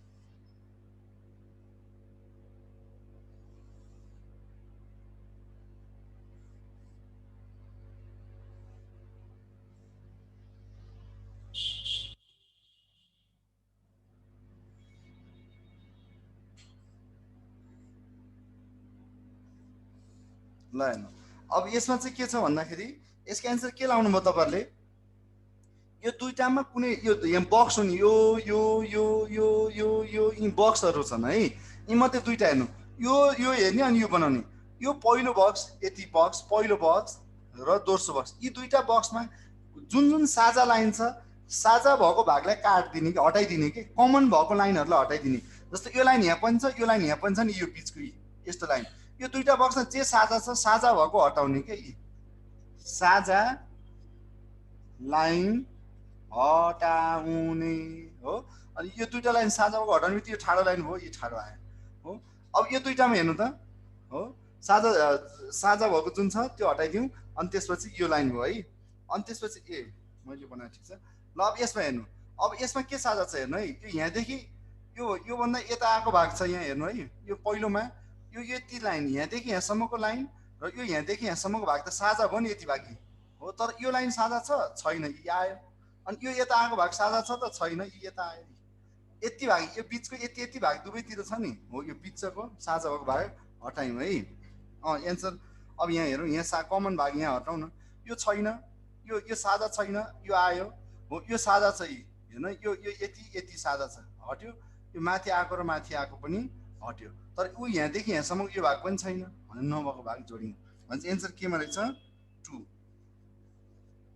ल हेर्नु अब यसमा चाहिँ के छ भन्दाखेरि यसको एन्सर के लाउनु भयो तपाईहरुले यो दुईटामा कुनै यो यहाँ बक्स हो नि यो यो यो यो यो यो यी बक्सहरू छन् है, यी मध्ये दुईटा हेर्नु, यो यो हेर्ने अनि यो बनाउने। यो पहिलो बक्स यति बक्स, पहिलो बक्स र दोस्रो बक्स, यी दुईटा बक्समा जुन जुन साझा लाइन छ, साझा भएको भागलाई काटिदिने कि हटाइदिने कि कमन भएको लाइनहरूलाई हटाइदिने। जस्तो यो लाइन यहाँ पनि छ, यो लाइन यहाँ पनि छ नि, यो बिचको यस्तो लाइन, यो दुईटा बक्समा जे साझा छ साझा भएको हटाउने के, यी साझा लाइन हटाउने हो। अनि यो दुईटा लाइन साझा भएको हटाउने बित्तिकै यो ठाडो लाइन भयो, यो ठाडो आयो हो। अब यो दुईटामा हेर्नु त हो, साझा साझा भएको जुन छ त्यो हटाइदिउँ, अनि त्यसपछि यो लाइन भयो है, अनि त्यसपछि ए मैले बनाएँ ठिक छ। ल अब यसमा हेर्नु, अब यसमा के साझा छ हेर्नु है, यो यहाँदेखि योभन्दा यता आएको भाग छ यहाँ हेर्नु है, यो पहिलोमा यो यति लाइन यहाँदेखि यहाँसम्मको लाइन र यो यहाँदेखि यहाँसम्मको भाग त साझा भयो नि यति भागी हो, तर यो लाइन साझा छ छैन, यी आयो। अनि यो यता आएको भाग साझा छ त छैन, यी यता आयो। यति भाग यो बिचको यति यति भाग दुवैतिर छ नि हो, यो बिचको साझा भएको भाग हटायौँ है। एन्सर अब यहाँ हेरौँ, यहाँ कमन भाग यहाँ हटाउँ न, यो छैन, यो साझा छैन, यो आयो हो, यो साझा छ हेर्नु, यो यति यति साझा छ हट्यो, यो माथि आएको र माथि आएको पनि हट्यो, तर ऊ यहाँदेखि यहाँसम्म यो भाग पनि छैन भने नभएको भाग जोडियौँ भने एन्सर केमा रहेछ, 2,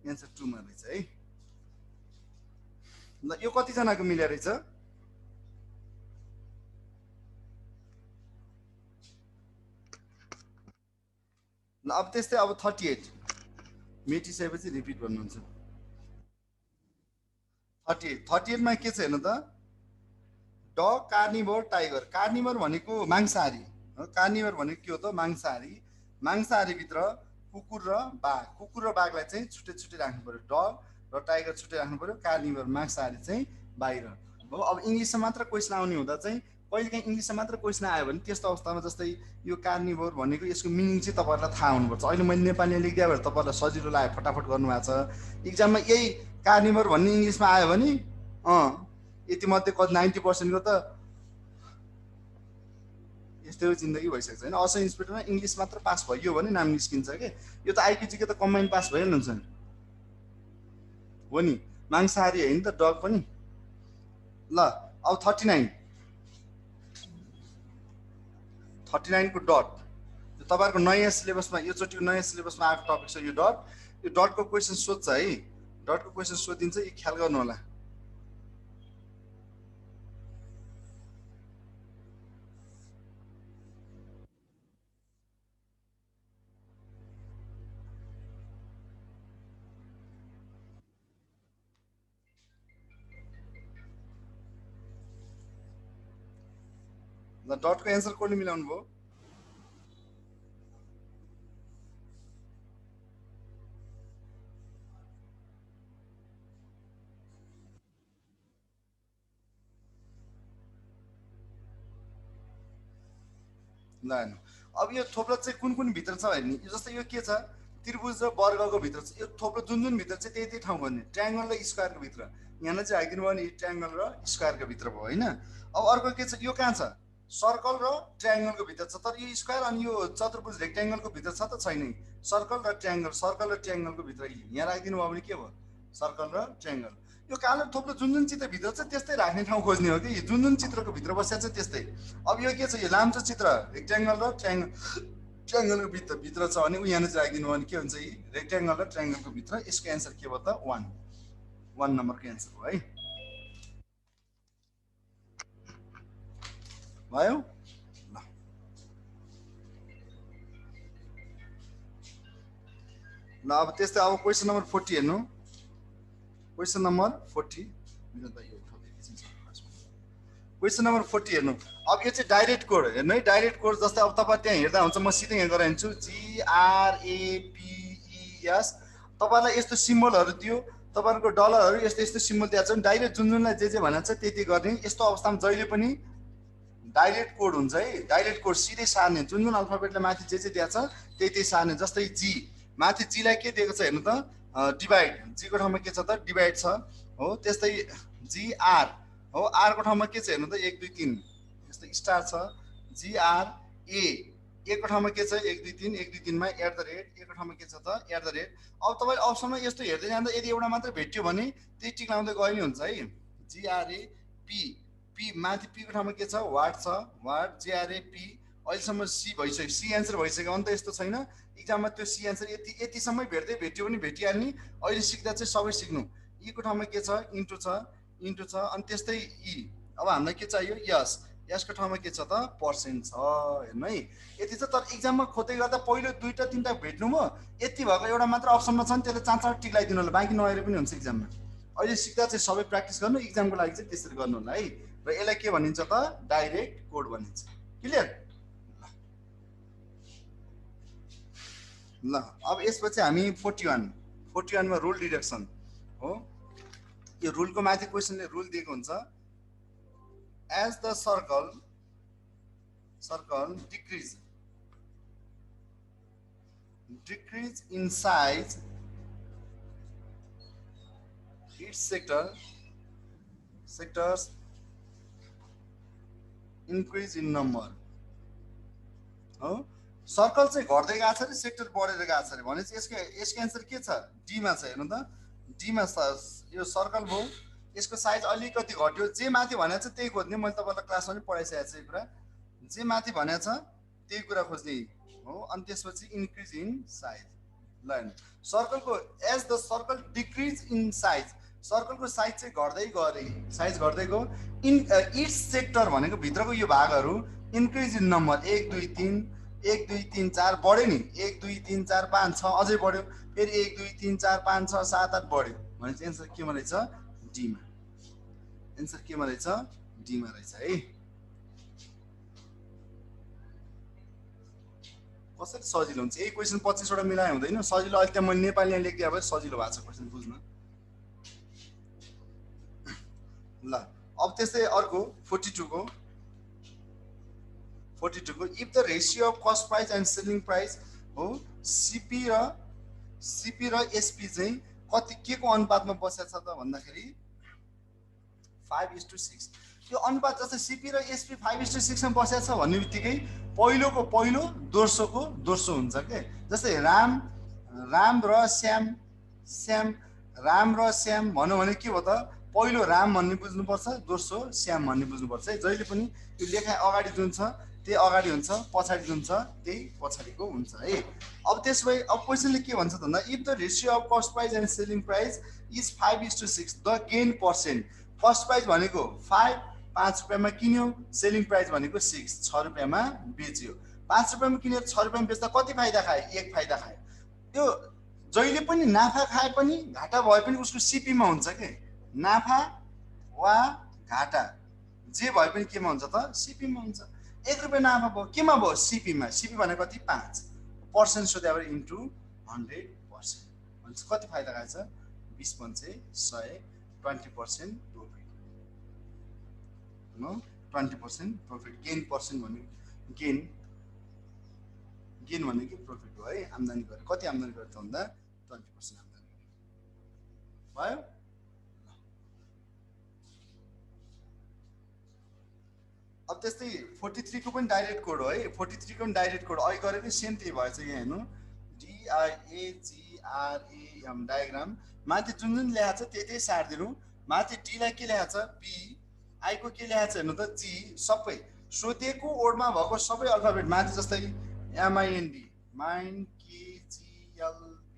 एन्सर 2 मा रहेछ है। ल यो कतिजनाको मिलेर रहेछ, ल अब त्यस्तै अब 38 मेटिसकेपछि रिपिट भन्नुहुन्छ। 38 मा के छ हेर्नु त, डग, कार्निभोर, टाइगर। कार्निभोर भनेको मांसाहारी, कार्निभोर भनेको के हो त, मांसाहारी। मांसाहारीभित्र कुकुर र बाघ, कुकुर र बाघलाई चाहिँ छुट्टै छुट्टै राख्नु पर्यो, डग र टाइगर छुट्टै राख्नु पर्यो, कार्निभोर मांसाहारी चाहिँ बाहिर हो। अब इङ्ग्लिसमा मात्र क्वेसन आउने हुँदा चाहिँ कहिलेकाहीँ इङ्ग्लिसमा मात्र क्वेसन आयो भने त्यस्तो अवस्थामा जस्तै यो कार्निभोर भनेको यसको मिनिङ चाहिँ तपाईँहरूलाई थाहा हुनुपर्छ। अहिले मैले नेपालीमा लेखिदियो भने तपाईँहरूलाई सजिलो लाग्यो, फटाफट गर्नुभएको छ। इक्जाममा यही कार्निभोर भन्ने इङ्ग्लिसमा आयो भने यति मध्ये 90% को त यस्तै जिन्दगी भइसक्छ होइन। असो इन्सपेक्टरमा इङ्ग्लिस मात्र पास भयो भने नाम निस्किन्छ कि, यो त आइपिजीको त कम्बाइन पास भइहाल्नुहुन्छ नि हो नि, मांसाहारी होइन त डग पनि। ल अब 39 को डट, तपाईँहरूको नयाँ सिलेबसमा योचोटि नयाँ सिलेबसमा आएको टपिक छ यो डट। यो डटको क्वेसन सोध्छ है, डटको क्वेसन सोधिन्छ, यो ख्याल गर्नु होला। ल डटको एन्सर कसले मिलाउनु भयो, ल हेर्नु। अब यो थोप्लो चाहिँ कुन कुन भित्र छ हेर्ने, जस्तै यो के छ, त्रिभुज र वर्गको भित्र छ। यो थोप्लो जुन जुन भित्र चाहिँ त्यही ठाउँ भन्ने, ट्रायङ्गल र स्क्वायरको भित्र, यहाँलाई चाहिँ हाइदिनु भयो नि ट्रायङ्गल र स्क्वायरको भित्र भयो होइन। अब अर्को के छ, यो कहाँ छ, सर्कल र ट्रायङ्गलको भित्र छ, तर यो स्क्वायर अनि यो चतुर्भुज रेक्ट्याङ्गलको भित्र छ त छैन, सर्कल र ट्रायङ्गल, सर्कल र ट्रायङ्गलको भित्र यहाँ राखिदिनु भयो भने के भयो, सर्कल र ट्रायङ्गल। यो कालो थोप्लो जुन जुन चित्र भित्र छ त्यस्तै राख्ने ठाउँ खोज्ने हो कि, जुन जुन चित्रको भित्र बसेको छ त्यस्तै। अब यो के छ, यो लाम्चो चित्र रेक्ट्याङ्गल र ट्रायङ्गलको भित्र छ भने यहाँ चाहिँ राखिदिनु भने के हुन्छ, यी रेक्ट्याङ्गल र ट्रायङ्गलको भित्र। यसको एन्सर के भयो त, 1 नम्बरको एन्सर हो है, भयो। ल अब त्यस्तै अब क्वेसन नम्बर 40 हेर्नु, क्वेसन नम्बर 40, क्वेसन नम्बर 40 हेर्नु। अब यो चाहिँ डाइरेक्ट कोड हेर्नु है, डाइरेक्ट कोड जस्तै अब तपाईँ त्यहाँ हेर्दा हुन्छ, म सिधै यहाँ गराइदिन्छु, GRAPES। तपाईँलाई यस्तो सिम्बलहरू दियो, तपाईँहरूको डलरहरू यस्तो यस्तो सिम्बल दिएको छ भने डाइरेक्ट जुन जुनलाई जे भनेको छ त्यति गर्ने। यस्तो अवस्थामा जहिले पनि डाइरेक्ट कोड हुन्छ है, डाइरेक्ट कोड सिधै सार्ने, जुन जुन अल्फाबेटलाई माथि जे दिएको छ त्यही सार्ने। जस्तै जी, माथि जीलाई के दिएको छ हेर्नु त, डिभाइड, जीको ठाउँमा के छ त डिभाइड छ हो। त्यस्तै GR हो, आरको ठाउँमा के छ हेर्नु त 1 2 3 यस्तो स्टार छ, GRA, एकको ठाउँमा के छ 1 2 3 1 2 3 मा एट द रेट एकको ठाउँमा के छ त एट द रेट। अब तपाईले अप्सनमा यस्तो हेर्दै जाँदा यदि एउटा मात्र भेट्यो भने त्यही टिक लाउँदै गयो नि हुन्छ है। जिआरए पी पी माथि पी को ठाउँमा के छ वाट छ वाट जिआरए पी अहिलेसम्म सी भइसक्यो सी एन्सर भइसक्यो अन्त यस्तो छैन इक्जाममा त्यो सी एन्सर यतिसम्म भेट्यो भने भेटिहाल्ने अहिले सिक्दा चाहिँ सबै सिक्नु। ई को ठाउँमा के छ इन्टु छ अनि त्यस्तै ई। अब हामीलाई के चाहियो यस यसको ठाउँमा के छ त पर्सेन्ट छ हेर्नु है यति छ। तर इक्जाममा खोज्दै गर्दा पहिलो 2 टा 3 टा भेट्नु म यति भएको एउटा मात्र अप्सनमा छ नि त्यसले चाँचो टिक लगाइदिनु होला बाँकी नहेरे पनि हुन्छ इक्जाममा। अहिले सिक्दा चाहिँ सबै प्र्याक्टिस गर्नु इक्जामको लागि चाहिँ त्यसरी गर्नु होला है। र यसलाई के भनिन्छ त डाइरेक्ट कोड भनिन्छ। क्लियर ल। अब यसपछि हामी 41 मा रुल डिडक्सन हो। यो रुलको माथि क्वेसनले रुल दिएको हुन्छ as the circle decrease in size its sectors increase in number हो। सर्कल चाहिँ घट्दै गएको छ र सेक्टर बढेर गएको छ भनेपछि यसको एन्सर के छ डी मा छ। हेर्नु त डी मा यो सर्कल भयो यसको साइज अलिकति घट्यो जे माथि भनेको छ त्यही खोज्ने मैले तपाईलाई क्लासमा पनि पढाइसकेको छु यो कुरा जे माथि भनेको छ त्यही कुरा खोज्ने हो। अनि त्यसपछि इन्क्रिज इन साइज ल हेर्नु सर्कलको as the circle decrease in size सर्कलको साइज चाहिँ घट्दै गयो इन इट्स सेक्टर भनेको भित्रको यो भागहरू इन्क्रिज इन नम्बर 1 2 3 1 2 3 4 बढ्यो नि 1 2 3 4 5 6 अझै बढ्यो फेरि 1 2 3 4 5 6 7 8 बढ्यो भनेपछि एन्सर केमा रहेछ डी मा। एन्सर केमा रहेछ डी मा रहेछ है। कसरी सजिलो हुन्छ यही क्वेसन 25 वटा मिलाए हुँदैन सजिलो। अहिले त मैले नेपालीमा लेखिदिए भए सजिलो भएको छ क्वेसन बुझ्न ल। अब त्यस्तै अर्को 42 को if the ratio of cost price and selling price हो सीपी र एसपी चाहिँ कति के को अनुपातमा बसेको छ त भन्दाखेरि 5:6। त्यो अनुपात जस्तै सीपी र एसपी 5:6 मा बसेको छ भन्ने बित्तिकै पहिलोको पहिलो दोस्रोको दोस्रो हुन्छ के। जस्तै राम र श्याम भन्यो भने के हो त पहिलो राम भन्ने बुझ्नुपर्छ दोस्रो श्याम भन्ने बुझ्नुपर्छ है। जहिले पनि यो लेखाइ अगाडि जुन छ त्यही अगाडि हुन्छ पछाडि जुन छ त्यही पछाडिको हुन्छ है। अब त्यसै अब क्वेसनले के भन्छ भन्दा if the ratio of cost price and selling price is 5:6 the gain percent cost price भनेको 5 रुपियाँमा किन्यो सेलिङ प्राइस भनेको 6 रुपियाँमा बेच्यो। 5 रुपियाँमा किनेर 6 रुपियाँमा बेच्दा कति फाइदा खायो 1 फाइदा खायो। त्यो जहिले पनि नाफा खाए पनि घाटा भए पनि उसको सीपीमा हुन्छ के नाफा वा घाटा जे भए पनि केमा हुन्छ त सीपीमा हुन्छ। 1 रुपियाँ नाफा भयो केमा भयो सीपीमा सीपी भनेको कति 5% सो द्याट इन्टु 100% भन्छ कति फाइदा खाएछ 20 पंचे 100 20% profit no 20% profit gain percent भन्ने गेन भने के प्रॉफिट हो है। आम्दानी गरे कति आम्दानी गरे त भन्दा 20% आम्दानी भयो। अब त्यस्तै 43 को पनि डाइरेक्ट कोड हो है। 43 को पनि डाइरेक्ट कोड अहिले गरेको सेम त्यही भएछ यहाँ हेर्नु DIAGRAM डायग्राम माथि जुन लेखा छ त्यही सार्दिनु। माथि डी लाई के लेखा छ पी आई को के लेखा छ हेर्नु त जी सबै सोधेको वर्डमा भएको सबै अल्फाबेट माथि जस्तै MIND माइन्ड KGLB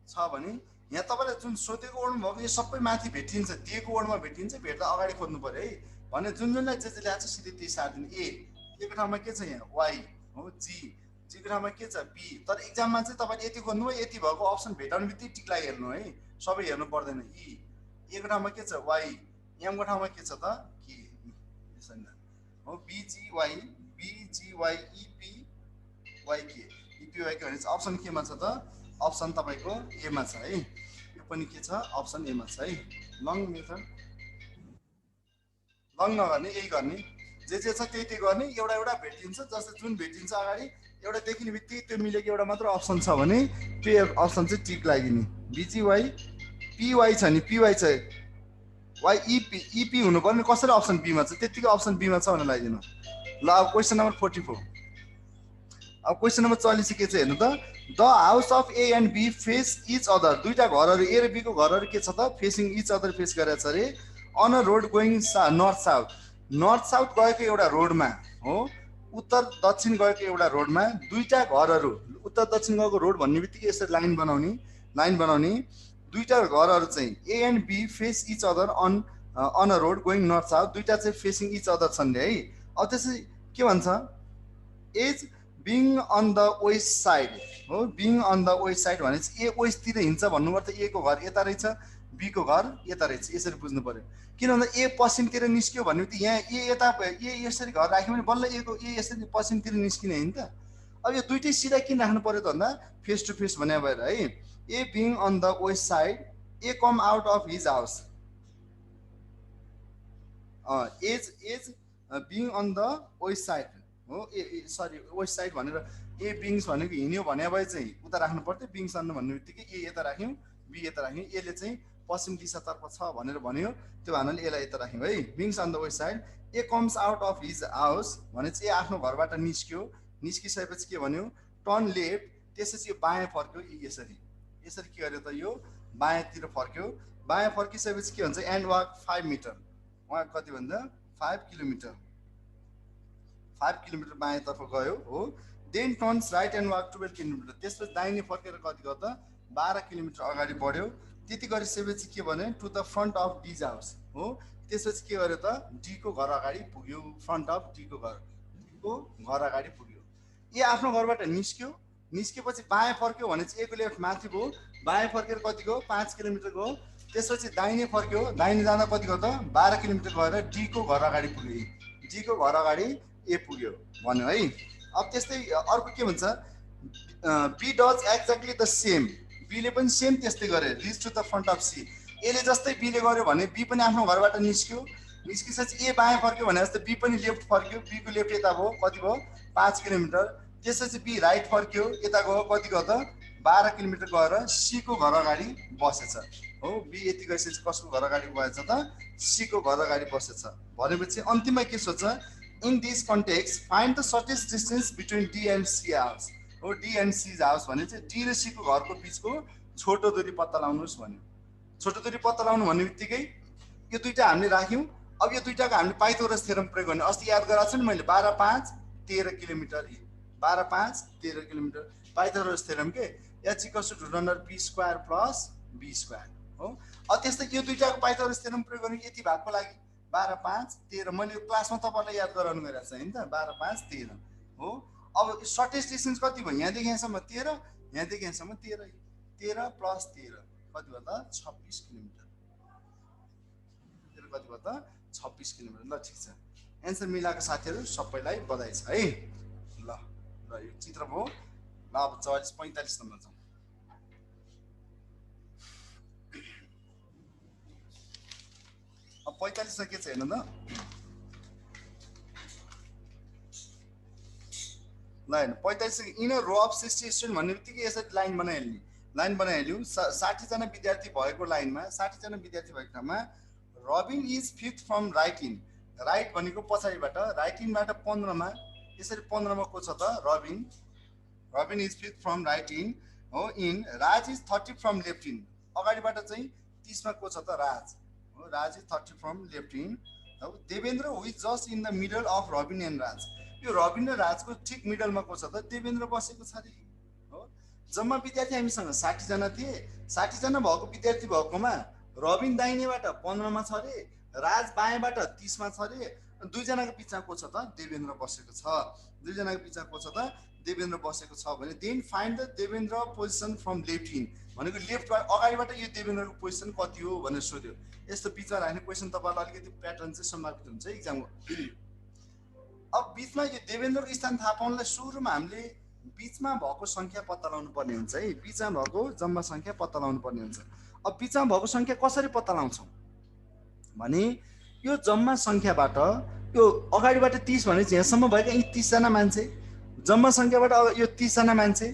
छ भने यहाँ तपाईले जुन सोधेको वर्डमा भएको यो सबै माथि भेटिन्छ दिएको वर्डमा भेटिन्छ भेट्दा अगाडि खोज्नु पर्यो है भने जुन जुनलाई जे लेखा छ सिधै त्यही सार्दिनु। ए को ठाउँमा के छ यहाँ वाई हो जी को ठाउँमा के छ पी। तर एक्जाममा चाहिँ तपाईले यति खोज्नु भयो यति भएको अप्सन भेटाउने बित्तिकै टिक लाई हेर्नु है सबै हेर्नु पर्दैन। ई को ठाउँमा के छ वाई एम को ठाउँमा के छ त के हो BGY EPYK भनेपछि अप्सन केमा छ त अप्सन तपाईको ए मा छ है। यो पनि के छ अप्सन ए मा छ है। लङ मेथड लङ नगर्ने यही गर्ने जे छ त्यही गर्ने एउटा एउटा भेटिन्छ जस्तै जुन भेटिन्छ अगाडि एउटा देखिने बित्तिकै त्यो मिलेको एउटा मात्र अप्सन छ भने त्यो अप्सन चाहिँ टिक लागिने। BGY PY छ नि PY छ वाइ इपी हुनु पर्ने कसरी अप्सन बीमा छ त्यतिकै अप्सन बीमा छ भनेर लगाइदिनु ल अब क्वेसन नम्बर 44 अब क्वेसन नम्बर 44 के छ हेर्नु त the house of A and B face each other दुईटा घरहरू ए र बी को घरहरू के छ त फेसिङ इच अदर फेस गरेछ अरे on a road going north south गएको एउटा रोडमा हो उत्तर दक्षिण गएको एउटा रोडमा दुईटा घरहरू उत्तर दक्षिण गएको रोड भन्ने बित्तिकै यसरी लाइन बनाउने दुईटा घरहरू चाहिँ A and B face each other on a road going north south दुईटा चाहिँ फेसिङ इच अदर छन् है अब त्यसै के भन्छ A being on the west side हो being on the west side भनेपछि ए वेस्टतिर हिँड्छ भन्नु पर्छ ए को घर यता रहेछ बी को घर यता रहेछ यसरी बुझ्नु पर्यो किन भन्दा ए पश्चिमतिर निस्क्यो भन्ने बित्तिकै यहाँ ए यता ए यसरी घर राख्यो भने बल्ल ए को ए यसरी पश्चिमतिर निस्किने होइन त अब यो दुईटै सिधा किन राख्नु पर्यो त भन्दा फेस टु फेस भने भएर है A being on the west side A come out of his house as being on the west side हो ए सरी वेस्ट साइड भनेर ए बिङ्स भनेको हिँड्यो भने भए चाहिँ उता राख्नु पर्थ्यो बिङ्स अन्न भन्ने बित्तिकै ए यता राख्यौँ बी यता राख्यौँ एले चाहिँ पश्चिम दिशातर्फ छ भनेर भन्यो त्यो भावनाले यसलाई यता राख्यौँ है B's on the west side A comes out of his house भने चाहिँ ए आफ्नो घरबाट निस्किसकेपछि के भन्यो टर्न लेफ्ट त्यसपछि बायाँ फर्क्यो यसरी के गर्यो त यो बायाँतिर फर्क्यो बायाँ फर्किसकेपछि के भन्छ एन्ड वाक 5 मिटर उहाँ कति भन्दा 5 किलोमिटर बायाँतर्फ गयो हो then turns right and walk 12 kilometre त्यसपछि दाहिने फर्केर कति गर्यो त 12 किलोमिटर अगाडि बढ्यो त्यति गरिसकेपछि के भन्यो to the front of D's house हो त्यसपछि के गर्यो त डी को घर अगाडि पुग्यो फ्रन्ट अफ डी को घर अगाडि पुग्यो ए आफ्नो घरबाट निस्केपछि बायाँ फर्क्यो भने चाहिँ ए को लेफ्ट माथि भयो बायाँ फर्केर कति गयो 5 किलोमिटर गयो त्यसपछि दाहिने फर्क्यो दाहिने जाँदा कति गयो त 12 किलोमिटर गएर डी को घर अगाडि पुग्यो डी को घर अगाडि ए पुग्यो भन्यो है अब त्यस्तै अर्को के भन्छ B does exactly the same बीले पनि सेम त्यस्तै गरे reach to the front of C एले जस्तै बीले गर्यो भने बी पनि आफ्नो घरबाट निस्किसकेपछि ए बायाँ फर्क्यो भने जस्तै बी पनि लेफ्ट फर्क्यो बी को लेफ्ट यता भयो कति भयो 5 किलोमिटर त्यसपछि बी राइट फर्क्यो यता गयो कति गयो त 12 किलोमिटर गएर सी को घर अगाडि बसेछ हो बी यति गइसकेपछि कसको घर अगाडि बसेछ त सी को घर अगाडि बसेछ भनेपछि अन्तिममा के सोच्छ in this context find the shortest distance between D and C house हो डी एन्ड सी हाउस भने चाहिँ डी र सी को घरको बिचको छोटो दूरी पत्ता लगाउनुहोस् भन्यो छोटो दूरी पत्ता लगाउनु भन्ने बित्तिकै यो दुईटा हामीले राख्यौँ अब यो दुईटाको हामीले पाइथागोरस थ्योरम प्रयोग गर्ने अस्ति याद गराएको छु नि मैले 12 5 13 किलोमिटर 12 5 13 किलोमिटर पाइथागोरस थ्योरम के h equals to root under p square plus b square हो अब त्यस्तै यो दुईटाको पाइथागोरस थ्योरम प्रयोग गर्ने यति भागको लागि 12 5 13 मैले यो क्लासमा तपाईलाई याद गराउनु गइरहेको छु हैन त 12 5 13 हो अब सर्टेस्ट डिस्टेन्स कति भयो यहाँदेखि यहाँसम्म 13 यहाँदेखि यहाँसम्म 13 प्लस 13 कति भयो त 26 किलोमिटर कति भयो त 26 किलोमिटर ल ठीक छ एन्सर मिलाएको साथीहरु सबैलाई बधाई छ है ल ल यो चित्र भयो ल अब 44 45 नम्बर छ अब 45 मा के छ हेर्नु त line 45 in a row of 60 student भन्ने बित्तिकै यसरी लाइन बनाइहाल्यौ 60 जना विद्यार्थी भएको लाइनमा 60 जना विद्यार्थी भएको ठाउँमा Rabin is fifth from right in right भनेको पछाडिबाट राइट इनबाट 15 मा यसरी 15 मा को छ त Robin is fifth from right in हो in Raj is 30 from left in अगाडिबाट चाहिँ 30 मा को छ त राज हो Raj is 30 from left in हो Devendra who is just in the middle of Robin and Raj यो रबिन र राजको ठीक मिडलमा को छ त देवेन्द्र बसेको छ रे हो जम्मा विद्यार्थी हामीसँग 60 जना थिए 60 जना भएको विद्यार्थी भएकोमा रबिन दाहिनेबाट 15 मा छ रे राज बायाँबाट 30 मा छ रे दुई जनाको बिचमा को छ त देवेन्द्र बसेको छ दुई जनाको बिचमा को छ त देवेन्द्र बसेको छ भने then find the Devendra position from left in भनेको लेफ्टबाट अगाडिबाट यो देवेन्द्रको पोजिसन कति हो भनेर सोध्यो यस्तो बिचमा राख्ने क्वेशन तपाईहरुलाई अलिकति प्याटर्न चाहिँ सम्भावित हुन्छ एक्जामको अब बीचमा यो देवेन्द्रको स्थान थाहा पाउनलाई सुरुमा हामीले बीचमा भएको संख्या पत्ता लगाउनु पर्ने हुन्छ है बीचमा भएको जम्मा संख्या पत्ता लगाउनु पर्ने हुन्छ अब बीचमा भएको संख्या कसरी पत्ता लगाउँछौं भने यो जम्मा संख्याबाट यो अगाडिबाट 30 भने चाहिँ यहाँसम्म भएका यी 30 जना मान्छे जम्मा संख्याबाट यो 30 जना मान्छे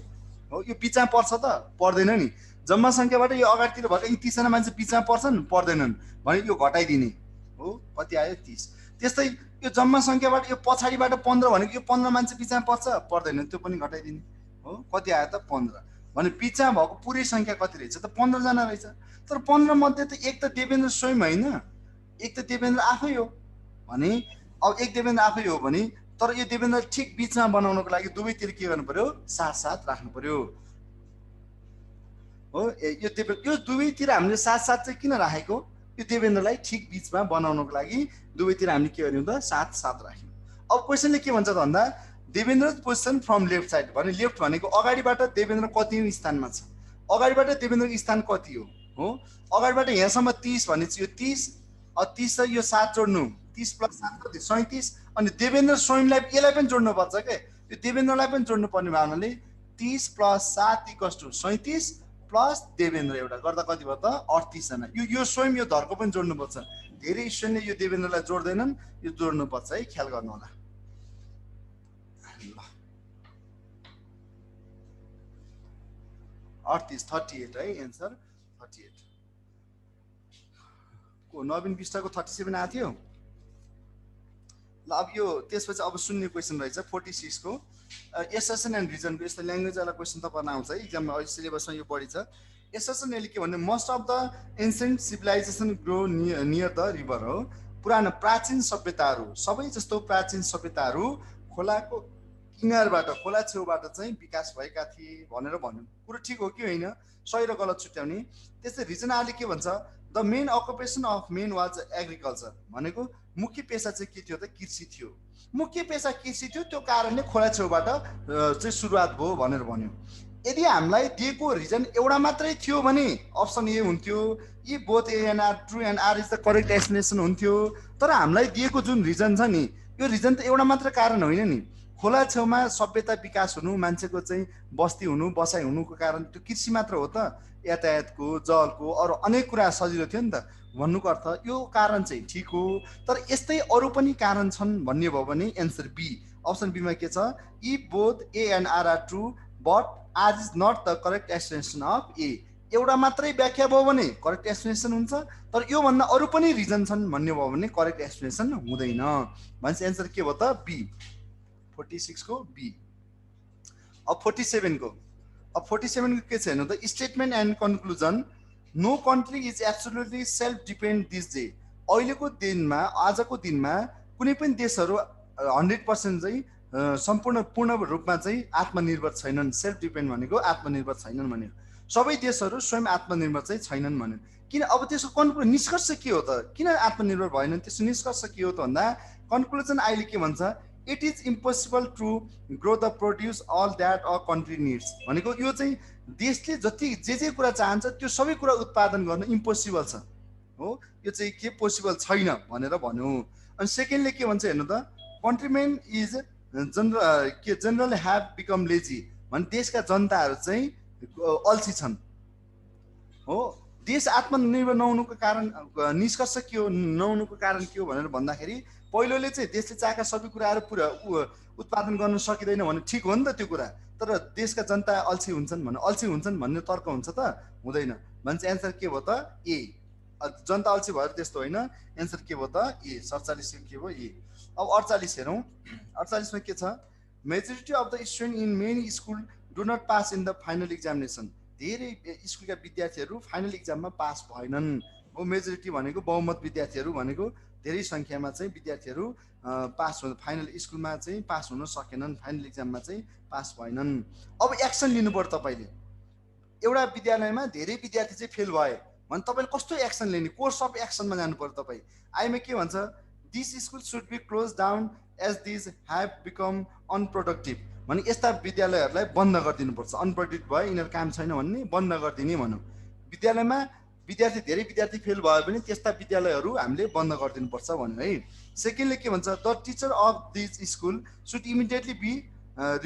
हो यो बीचमा पर्छ त पर्दैन नि जम्मा सङ्ख्याबाट यो अगाडितिर भएको यी 30 जना मान्छे बिचमा पर्छन् पर्दैनन् भने यो घटाइदिने हो, कति आयो 30। त्यस्तै यो जम्मा सङ्ख्याबाट यो पछाडिबाट 15 भनेको यो 15 मान्छे बिचमा पर्छ पर्दैन, त्यो पनि घटाइदिने हो, कति आयो त 15। भने बिचमा भएको पुरै सङ्ख्या कति रहेछ त 15 जना रहेछ। तर 15 मध्ये त एक त देवेन्द्र स्वयं होइन, एक त देवेन्द्र आफै हो भने अब एक देवेन्द्र आफै हो भने तर यो देवेन्द्र ठिक बिचमा बनाउनको लागि दुवैतिर के गर्नु पर्यो, साथ साथ राख्नु पर्यो हो। यो देवेन्द्र यो दुवैतिर हामीले साथ साथ चाहिँ किन राखेको, यो देवेन्द्रलाई ठिक बिचमा बनाउनको लागि दुवैतिर हामीले के गर्यौँ त साथ साथ राख्यौँ। अब क्वेसनले के भन्छ त भन्दा Devendra position from left side भने लेफ्ट भनेको अगाडिबाट देवेन्द्र कति स्थानमा छ, अगाडिबाट देवेन्द्रको स्थान कति हो, अगाडिबाट यहाँसम्म 30 भने चाहिँ यो 30 30 र यो 7 जोड्नु 30 + 7 कति 37। अनि देवेन्द्र स्वयंलाई यसलाई पनि जोड्नुपर्छ के, यो देवेन्द्रलाई पनि जोड्नु पर्ने भावनाले 30 + 7 = 37 प्लस देवेन्द्र एउटा गर्दा कति भयो त 38 जना। यो स्वयं यो धर्को पनि जोड्नुपर्छ, धेरै स्टुडेन्टले यो देवेन्द्रलाई जोड्दैनन्, यो जोड्नुपर्छ है, ख्याल गर्नु होला। 38 है एन्सर 38 को नवीन विष्टको 37 आएको थियो। ल अब यो त्यसपछि अब सुन्ने क्वेसन रहेछ 46 को एसर्सन एन्ड रिजनको, यस्तो ल्याङ्ग्वेज वाला क्वेसन तपाईहरुलाई आउँछ है एक्जाममा, अहिले सिलेबसमा यो बढी छ। एसर्सन यसले के भन्ने most of the ancient civilisation grow near the river हो, पुरानो प्राचीन सभ्यताहरू सबै जस्तो प्राचीन सभ्यताहरू खोलाको किनारबाट खोला छेउबाट चाहिँ विकास भएका थिए भनेर भन्नु। कुरो ठिक हो कि होइन, सही र गलत छुट्याउने। त्यस्तै रिजन आले के भन्छ the main occupation of main was agriculture भनेको मुख्य पेशा चाहिँ के थियो त कृषि थियो, मुख्य पेशा कृषि थियो, त्यो कारणले खोला छेउबाट चाहिँ सुरुवात भयो भनेर भन्यो। यदि हामीलाई दिएको रिजन एउटा मात्रै थियो भने अप्सन ए हुन्थ्यो, यी both A and R true and R is the correct explanation हुन्थ्यो। तर हामीलाई दिएको जुन रिजन छ नि यो रिजन त एउटा मात्र कारण होइन नि, खोला छेउमा सभ्यता विकास हुनु, मान्छेको चाहिँ बस्ती हुनु बसाइ हुनुको कारण त्यो कृषि मात्र हो त, यातायातको जलको अरू अनेक कुरा सजिलो थियो नि त भन्नुको अर्थ यो कारण चाहिँ ठिक हो। तर यस्तै अरू पनि कारण छन् भन्ने भयो भने एन्सर बी अप्सन बीमा के छ यी both A and R are true but R is not the correct explanation of A. एउटा मात्रै व्याख्या भयो भने करेक्ट एक्सप्लेनेसन हुन्छ, तर योभन्दा अरू पनि रिजन छन् भन्ने भयो भने करेक्ट एक्सप्लेनेसन हुँदैन। भनेपछि एन्सर के भयो त बी 46 को बी। अब 47 को, अब 47 को के छ हेर्नु त statement and conclusion no country is absolutely self depend this day. अहिलेको दिनमा आजको दिनमा कुनै पनि देशहरू 100% चाहिँ सम्पूर्ण पूर्ण रूपमा चाहिँ आत्मनिर्भर छैनन्। सेल्फ डिपेन्ड भनेको आत्मनिर्भर छैनन् भनेको, सबै देशहरू स्वयं आत्मनिर्भर चाहिँ छैनन् भन्यो। किन अब त्यसको कन्क्लुजन निष्कर्ष के हो त, किन आत्मनिर्भर भएनन् त्यसको निष्कर्ष के हो त भन्दा कन्क्लुजन अहिले के भन्छ it is impossible to grow the produce all that a country needs भनेको यो चाहिँ देशले जति जे कुरा चाहन्छ त्यो सबै कुरा उत्पादन गर्न इम्पोसिबल छ हो, यो चाहिँ के पोसिबल छैन भनेर भन्यो। अनि सेकेन्डले के भन्छ हेर्नु त countrymen is general have become lazy भने देशका जनताहरू चाहिँ अल्छी छन् हो। देश आत्मनिर्भर नहुनुको कारण निष्कर्ष के हो, नहुनुको कारण के हो भनेर भन्दाखेरि पहिलोले चाहिँ देशले चाहेका सबै कुराहरू पुरा उत्पादन गर्न सकिँदैन भने ठिक हो नि त त्यो कुरा, तर देशका जनता अल्छी हुन्छन् भने अल्छी हुन्छन् भन्ने तर्क हुन्छ त हुँदैन। भन्छ एन्सर के भयो त ए, जनता अल्छी भएर त्यस्तो होइन, एन्सर के भयो त ए 47 के भयो ए। अब 48 हेरौँ, 48 मा के छ majority of the student in many school do not pass in the final examination. धेरै स्कुलका विद्यार्थीहरू फाइनल एक्जाममा पास भएनन् हो। मेजोरिटी भनेको बहुमत विद्यार्थीहरू भनेको धेरै सङ्ख्यामा चाहिँ विद्यार्थीहरू पास हुन फाइनल स्कुलमा चाहिँ पास हुन सकेनन्, फाइनल एक्जाममा चाहिँ पास भएनन्। अब एक्सन लिनु पर्यो तपाईँले, एउटा विद्यालयमा धेरै विद्यार्थी चाहिँ फेल भए भने तपाईँले कस्तो एक्सन लिने, कोर्स अफ एक्सनमा जानु पर्यो। तपाईँ आइमा के भन्छ this school should be close down as this have become unproductive भने यस्ता विद्यालयहरूलाई बन्द गरिदिनुपर्छ, अनप्रोडक्टिभ भयो यिनीहरू काम छैन भन्ने बन्द गरिदिने भनौँ। विद्यालयमा विद्यार्थी धेरै विद्यार्थी फेल भयो भने त्यस्ता विद्यालयहरू हामीले बन्द गरिदिनुपर्छ भन्यो है। सेकेन्डले के भन्छ the teacher of this school should immediately be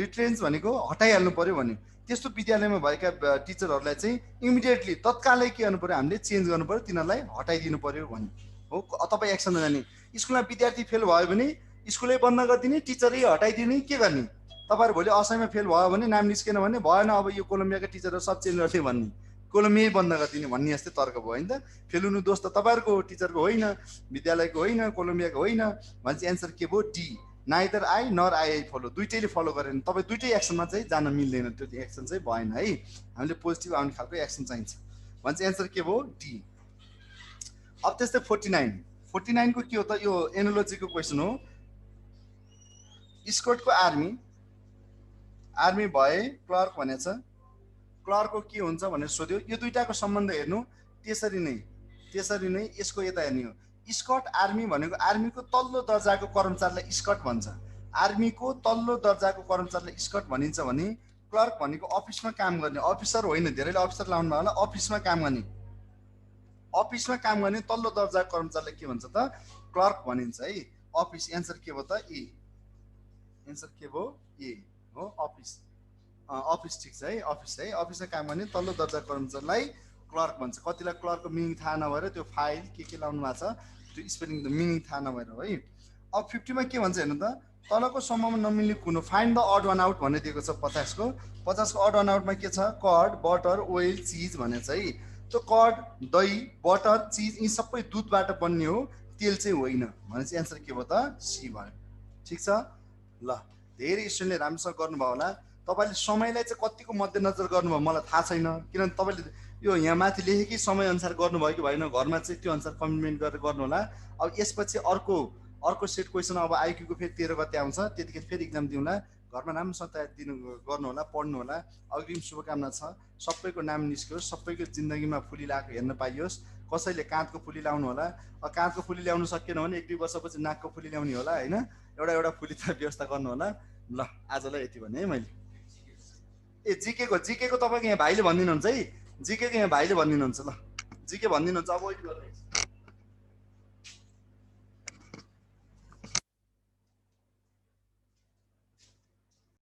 retrench भनेको हटाइहाल्नु पर्यो भन्यो। त्यस्तो विद्यालयमा भएका टिचरहरूलाई चाहिँ इमिडिएटली तत्कालै के गर्नु पर्यो हामीले चेन्ज गर्नु पर्यो, तिनीहरूलाई हटाइदिनु पर्यो भन्यो हो। तपाईँ एक्सनमा जाने स्कुलमा विद्यार्थी फेल भयो भने स्कुलै बन्द गरिदिने, टिचरै हटाइदिने, के गर्ने तपाईँहरू भोलि असयमा फेल भयो भने नाम निस्केन भने भएन अब यो कोलम्बियाका टिचरहरू सब चेन्ज गर्ने भन्ने कोलम्बिया बन्द गरिदिने भन्ने जस्तै तर्क भयो होइन त। फेल हुनु दोष त तपाईँहरूको टिचरको होइन, विद्यालयको होइन, कोलम्बियाको होइन भनेपछि एन्सर के भयो? D. Neither I nor I follow, दुइटैले फलो गरेन तपाईँ दुइटै एक्सनमा चाहिँ जान मिल्दैन, त्यो एक्सन चाहिँ भएन है। हामीले पोजिटिभ आउने खालको एक्सन चाहिन्छ भनेपछि एन्सर के भयो? डी। अब त्यस्तै 49 को के हो त? यो एनोलोजीको क्वेसन हो। स्कटको आर्मी भए क्लर्क भनेछ, क्लर्कको के हुन्छ भनेर सोध्यो। यो दुइटाको सम्बन्ध हेर्नु, त्यसरी नै यसको यता हेर्ने हो। स्कट आर्मी भनेको आर्मीको तल्लो दर्जाको कर्मचारीलाई स्कट भन्छ, आर्मीको तल्लो दर्जाको कर्मचारीलाई स्कट भनिन्छ भने क्लर्क भनेको अफिसमा काम गर्ने, अफिसर होइन, धेरैले अफिसर लाउनु भयो होला, अफिसमा काम गर्ने तल्लो दर्जाको कर्मचारीलाई के भन्छ त? क्लर्क भनिन्छ है। अफिस एन्सर के भयो त? ए। एन्सर के भयो? ए हो, अफिस ठिक छ है। अफिसमा काम गर्ने तल्लो दर्जाको कर्मचारीलाई क्लर्क भन्छ। कतिलाई क्लर्कको मिनिङ थाहा नभएर त्यो फाइल के लाउनु भएको छ, त्यो स्पेलिङ त मिनिङ थाहा नभएर है। अब 50 मा के भन्छ हेर्नु त? तलको समूहमा नमिल्ने कुन हो? Find the odd one out भन्ने दिएको छ 50 को अड वान आउटमा के छ? कर्ड, बटर, ओइल, चिज भनेको छ है। त्यो कर्ड, दही, बटर, चिज यी सबै दुधबाट बन्ने हो, तेल चाहिँ होइन भनेपछि एन्सर के भयो त? सी भयो। ठिक छ ल, धेरै स्टुडेन्टले राम्रोसँग गर्नुभयो होला। तपाईँले समयलाई चाहिँ कतिको मध्यनजर गर्नुभयो मलाई थाहा छैन, किनभने तपाईँले यो यहाँ माथि लेखेकै समय अनुसार गर्नुभयो कि भएन, घरमा चाहिँ त्यो अनुसार कमिटमेन्ट गरेर गर्नु होला। अब यसपछि अर्को सेट क्वेसन अब आइक्यूको फेरि 13 गते आउँछ, त्यतिखेर फेरि इक्जाम दिउँला। घरमा राम्रोसँग तयारी गर्नु होला, पढ्नु होला। अग्रिम शुभकामना छ, सबैको नाम निस्कियोस्, सबैको जिन्दगीमा फुली लगाएको हेर्न पाइयोस्। कसैले काँधको फुली लाउनु होला, काँधको फुली ल्याउनु सकेन भने 1-2 वर्षपछि नाकको फुली ल्याउने होला होइन, एउटा फुली त व्यवस्था गर्नु होला। ल आजलाई यति भने है मैले। ए जिकेको तपाईँको यहाँ भाइले भनिदिनुहुन्छ है, जिकेको यहाँ भाइले भनिदिनुहुन्छ। ल जिके भनिदिनुहुन्छ, अब वेट गर्नुहोस्।